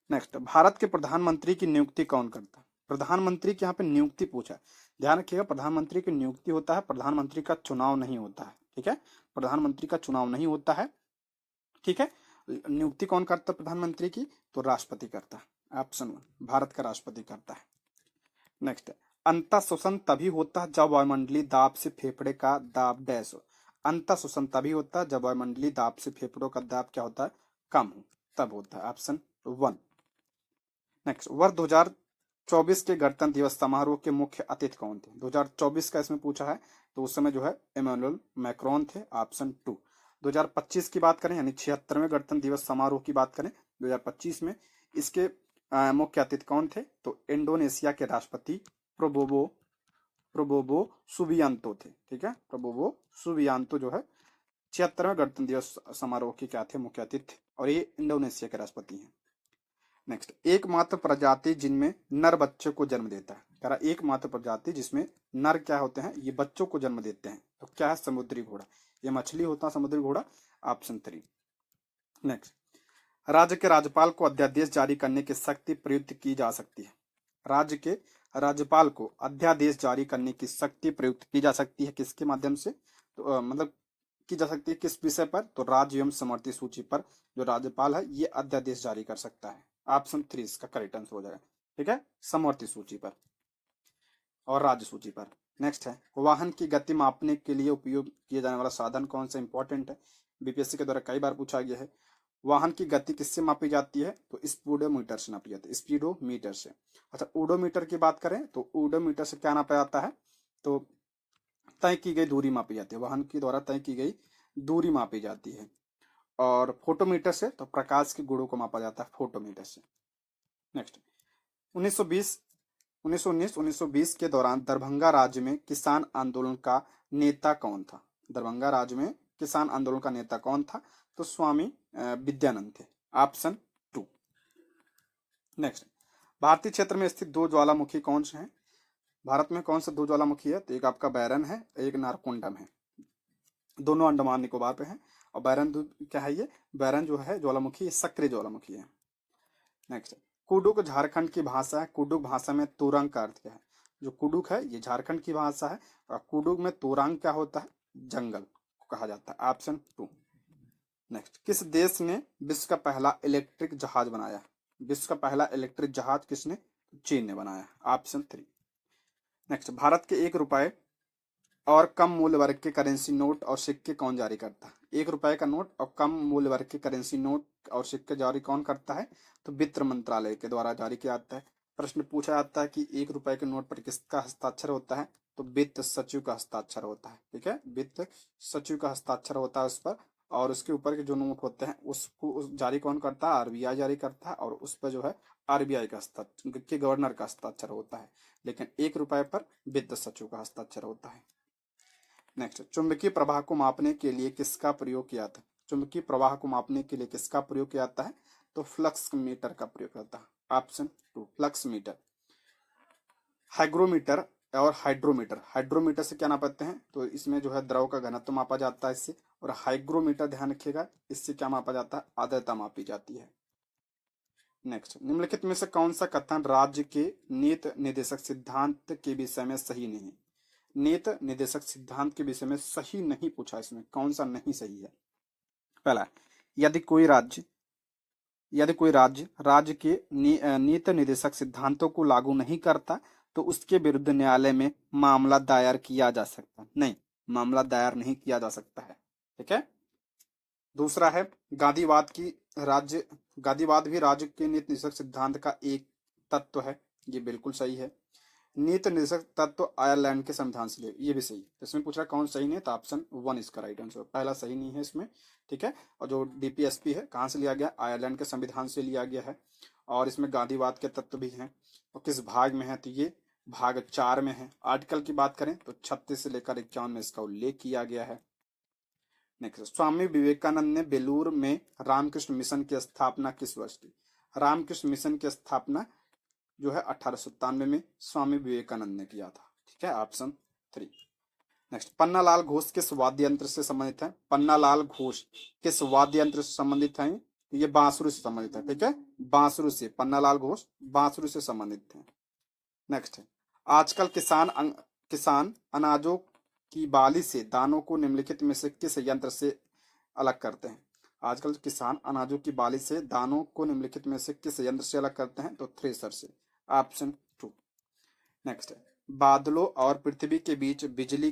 नेक्स्ट, भारत के प्रधानमंत्री की नियुक्ति कौन करता है? प्रधानमंत्री की यहाँ पे नियुक्ति पूछा है, ध्यान रखिएगा, प्रधानमंत्री की नियुक्ति होता है, प्रधानमंत्री का चुनाव नहीं होता है, ठीक है, प्रधानमंत्री का चुनाव नहीं होता है, ठीक है। नियुक्ति कौन करता है प्रधानमंत्री की? तो राष्ट्रपति करता है, ऑप्शन 1, भारत का राष्ट्रपति करता है। नेक्स्ट, अंतः शोषण तभी होता है जब वायुमंडलीय दाब से फेफड़े का दाब डैश हो। अंतः शोषण तभी होता है जब वायुमंडलीय दाब से फेफड़ों का दाब क्या होता है? कम हो, तब होता है, ऑप्शन 1। नेक्स्ट, वर्ष 2024 के गणतंत्र दिवस समारोह के मुख्य अतिथि कौन थे? 2024 का इसमें पूछा है, तो उस समय जो है इमैनुअल मैक्रोन थे, ऑप्शन 2। 2025 की बात करें, यानी 76वें गणतंत्र दिवस समारोह की बात करें 2025 में, इसके मुख्य अतिथि कौन थे? तो इंडोनेशिया के राष्ट्रपति प्रोबोवो प्रोबोवो सुबियांतो थे, ठीक है, प्रोबोवो सुबियांतो जो है 76वें गणतंत्र दिवस समारोह के क्या थे? मुख्य अतिथि, और ये इंडोनेशिया के राष्ट्रपति हैं। नेक्स्ट, एकमात्र प्रजाति जिनमें नर बच्चों को जन्म देता है, कह रहा एकमात्र प्रजाति जिसमें नर क्या होते हैं? ये बच्चों को जन्म देते हैं, तो क्या है? समुद्री घोड़ा, ये मछली होता है समुद्री घोड़ा, ऑप्शन 3। नेक्स्ट, राज्य के राज्यपाल को अध्यादेश जारी करने की शक्ति प्रयुक्त की जा सकती है। राज्य के राज्यपाल को अध्यादेश जारी करने की शक्ति प्रयुक्त की जा सकती है, किसके माध्यम से? तो मतलब की जा सकती है किस विषय पर? तो राज्य एवं समवर्ती सूची पर जो राज्यपाल है ये अध्यादेश जारी कर सकता है, ऑप्शन 3 इसका करेक्ट आंसर हो जाएगा, ठीक है, समवर्ती सूची पर और राज्य सूची पर। नेक्स्ट है, वाहन की गति मापने के लिए उपयोग किया जाने वाला साधन कौन सा? इंपॉर्टेंट है, बीपीएससी के द्वारा कई बार पूछा गया है। वाहन की गति किससे मापी जाती है? तो स्पीडोमीटर से नापी जाती है, स्पीडोमीटर से। अच्छा, ओडोमीटर की बात करें तो ओडोमीटर से क्या नापा जाता है? तो तय की गई दूरी मापी जाती है, वाहन के द्वारा तय की गई दूरी मापी जाती है। और फोटोमीटर से तो प्रकाश के गुणों को मापा जाता है, फोटोमीटर से। नेक्स्ट, 1920 1919 1920 के दौरान दरभंगा राज्य में किसान आंदोलन का नेता कौन था? दरभंगा राज्य में किसान आंदोलन का नेता कौन था? तो स्वामी विद्यानंद थे, ऑप्शन 2। नेक्स्ट, भारतीय क्षेत्र में स्थित दो ज्वालामुखी कौन से हैं? भारत में कौन सा दो ज्वालामुखी है? तो एक आपका बैरन है, एक नारकुंडम है, दोनों अंडमान निकोबार पे हैं। और बैरन क्या है? ये बैरन जो है ज्वालामुखी, ये सक्रिय ज्वालामुखी है। नेक्स्ट, कुडुक झारखंड की भाषा है, कुडुक भाषा में तोरंग का अर्थ क्या है? जो कुडुक है ये झारखंड की भाषा है, और कुडुक में तोरंग क्या होता है? जंगल को कहा जाता है, ऑप्शन 2। नेक्स्ट, किस देश ने विश्व का पहला इलेक्ट्रिक जहाज बनाया? विश्व का पहला इलेक्ट्रिक जहाज किसने? चीन ने बनाया, ऑप्शन 3। नेक्स्ट, भारत के 1 रुपए और कम मूल्य वर्ग के करेंसी नोट और सिक्के कौन जारी करता है? 1 रुपए का नोट और कम मूल्य वर्ग के करेंसी नोट और सिक्के जारी कौन करता है? तो वित्त मंत्रालय के द्वारा जारी किया जाता है। प्रश्न पूछा जाता है कि 1 रुपए के नोट पर किसका हस्ताक्षर होता है? तो वित्त सचिव का हस्ताक्षर होता है, ठीक है, वित्त सचिव का हस्ताक्षर होता है उस पर। और उसके ऊपर के जो नोट होते हैं उसको जारी कौन करता है? आरबीआई जारी करता है, और उस पर जो है आरबीआई का हस्ताक्षर के गवर्नर का हस्ताक्षर होता है, लेकिन 1 रुपए पर वित्त सचिव का हस्ताक्षर होता है। नेक्स्ट, चुंबकीय प्रवाह को मापने के लिए किसका प्रयोग किया था? चुंबकीय प्रवाह को मापने के लिए किसका प्रयोग किया जाता है? तो फ्लक्स मीटर का प्रयोग करता है, ऑप्शन 2, फ्लक्स मीटर। हाइग्रोमीटर और हाइड्रोमीटर, हाइड्रोमीटर से क्या नापते हैं? तो इसमें जो है द्रव का घनत्व मापा जाता है इससे। और हाइग्रोमीटर ध्यान रखिएगा, इससे क्या मापा जाता है? आर्द्रता मापी जाती है। नेक्स्ट, निम्नलिखित में से कौन सा कथन राज्य के नीति निर्देशक सिद्धांत के विषय में सही नहीं? नीति निर्देशक सिद्धांत के विषय में सही नहीं पूछा, इसमें कौन सा नहीं सही है? पहला, यदि कोई राज्य राज्य के नीति निर्देशक सिद्धांतों को लागू नहीं करता तो उसके विरुद्ध न्यायालय में मामला दायर किया जा सकता नहीं, मामला दायर नहीं किया जा सकता है, ठीक है। दूसरा है, गांधीवाद की राज्य गांधीवाद भी राज्य के नीति निर्देशक सिद्धांत का एक तत्व है, ये बिल्कुल सही है। नीति निर्देशक तत्व आयरलैंड के संविधान से लिए, ये भी सही। तो इसमें पूछ रहा कौन सही नहीं है? तो ऑप्शन 1 इसका राइट आंसर, पहला सही नहीं है इसमें, ठीक है। और जो डीपीएसपी है कहाँ से लिया गया? आयरलैंड के संविधान से लिया गया है। और इसमें गांधीवाद के तत्व भी हैं। और किस भाग में है? तो ये भाग 4 में है। आर्टिकल की बात करें तो 36 से लेकर 51 में इसका उल्लेख किया गया है। नेक्स्ट, स्वामी विवेकानंद ने बेलूर में रामकृष्ण मिशन की स्थापना किस वर्ष की? रामकृष्ण मिशन की स्थापना जो है 1897 में स्वामी विवेकानंद ने किया था, ठीक है, ऑप्शन 3। नेक्स्ट, पन्नालाल घोष किस वाद्य यंत्र से संबंधित है? पन्नालाल घोष किस वाद्य यंत्र से संबंधित है? ये बांसुरी से संबंधित है। ठीक है, बांसुरी से, पन्नालाल घोष बांसुरी से संबंधित है। नेक्स्ट है, आजकल किसान अनाजों की बाली से दानों को निम्नलिखित में से किस यंत्र से अलग करते हैं? आजकल किसान अनाजों की बाली से दानों को निम्नलिखित में से किस यंत्र से अलग करते हैं? तो थ्रेसर से, ऑप्शन 2। नेक्स्ट है, बादलों और पृथ्वी के बीच बिजली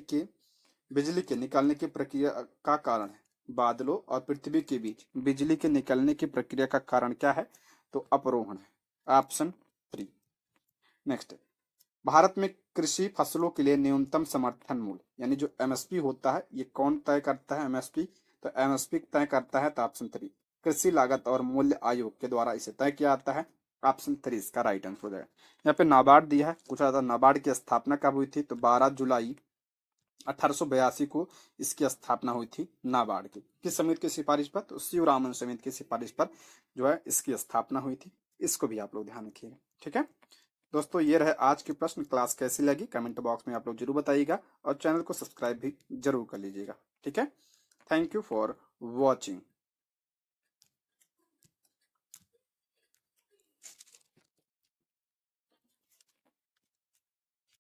के निकलने की प्रक्रिया का कारण है? बादलों और पृथ्वी के बीच बिजली के निकलने की प्रक्रिया का कारण क्या है? तो अपरोहण है, ऑप्शन 3। नेक्स्ट, भारत में कृषि फसलों के लिए न्यूनतम समर्थन मूल्य यानी जो एमएसपी होता है, ये कौन तय करता है? एमएसपी, तो एमएसपी तय करता है, तो ऑप्शन 3, कृषि लागत और मूल्य आयोग के द्वारा इसे तय किया जाता है। ऑप्शन 3 इसका राइट आंसर हो जाएगा। यहाँ पे नाबार्ड दिया है, पूछा था नाबार्ड की स्थापना कब हुई थी? तो 12 जुलाई 1882 को इसकी स्थापना हुई थी नाबार्ड की। किस समिति की सिफारिश पर? तो शिवरामन समिति की सिफारिश पर जो है इसकी स्थापना हुई थी। इसको भी आप लोग ध्यान रखिएगा। ठीक है दोस्तों, ये रहे आज के प्रश्न। क्लास कैसी लगी कमेंट बॉक्स में आप लोग जरूर बताइएगा और चैनल को सब्सक्राइब भी जरूर कर लीजिएगा। ठीक है, थैंक यू फॉर वॉचिंग।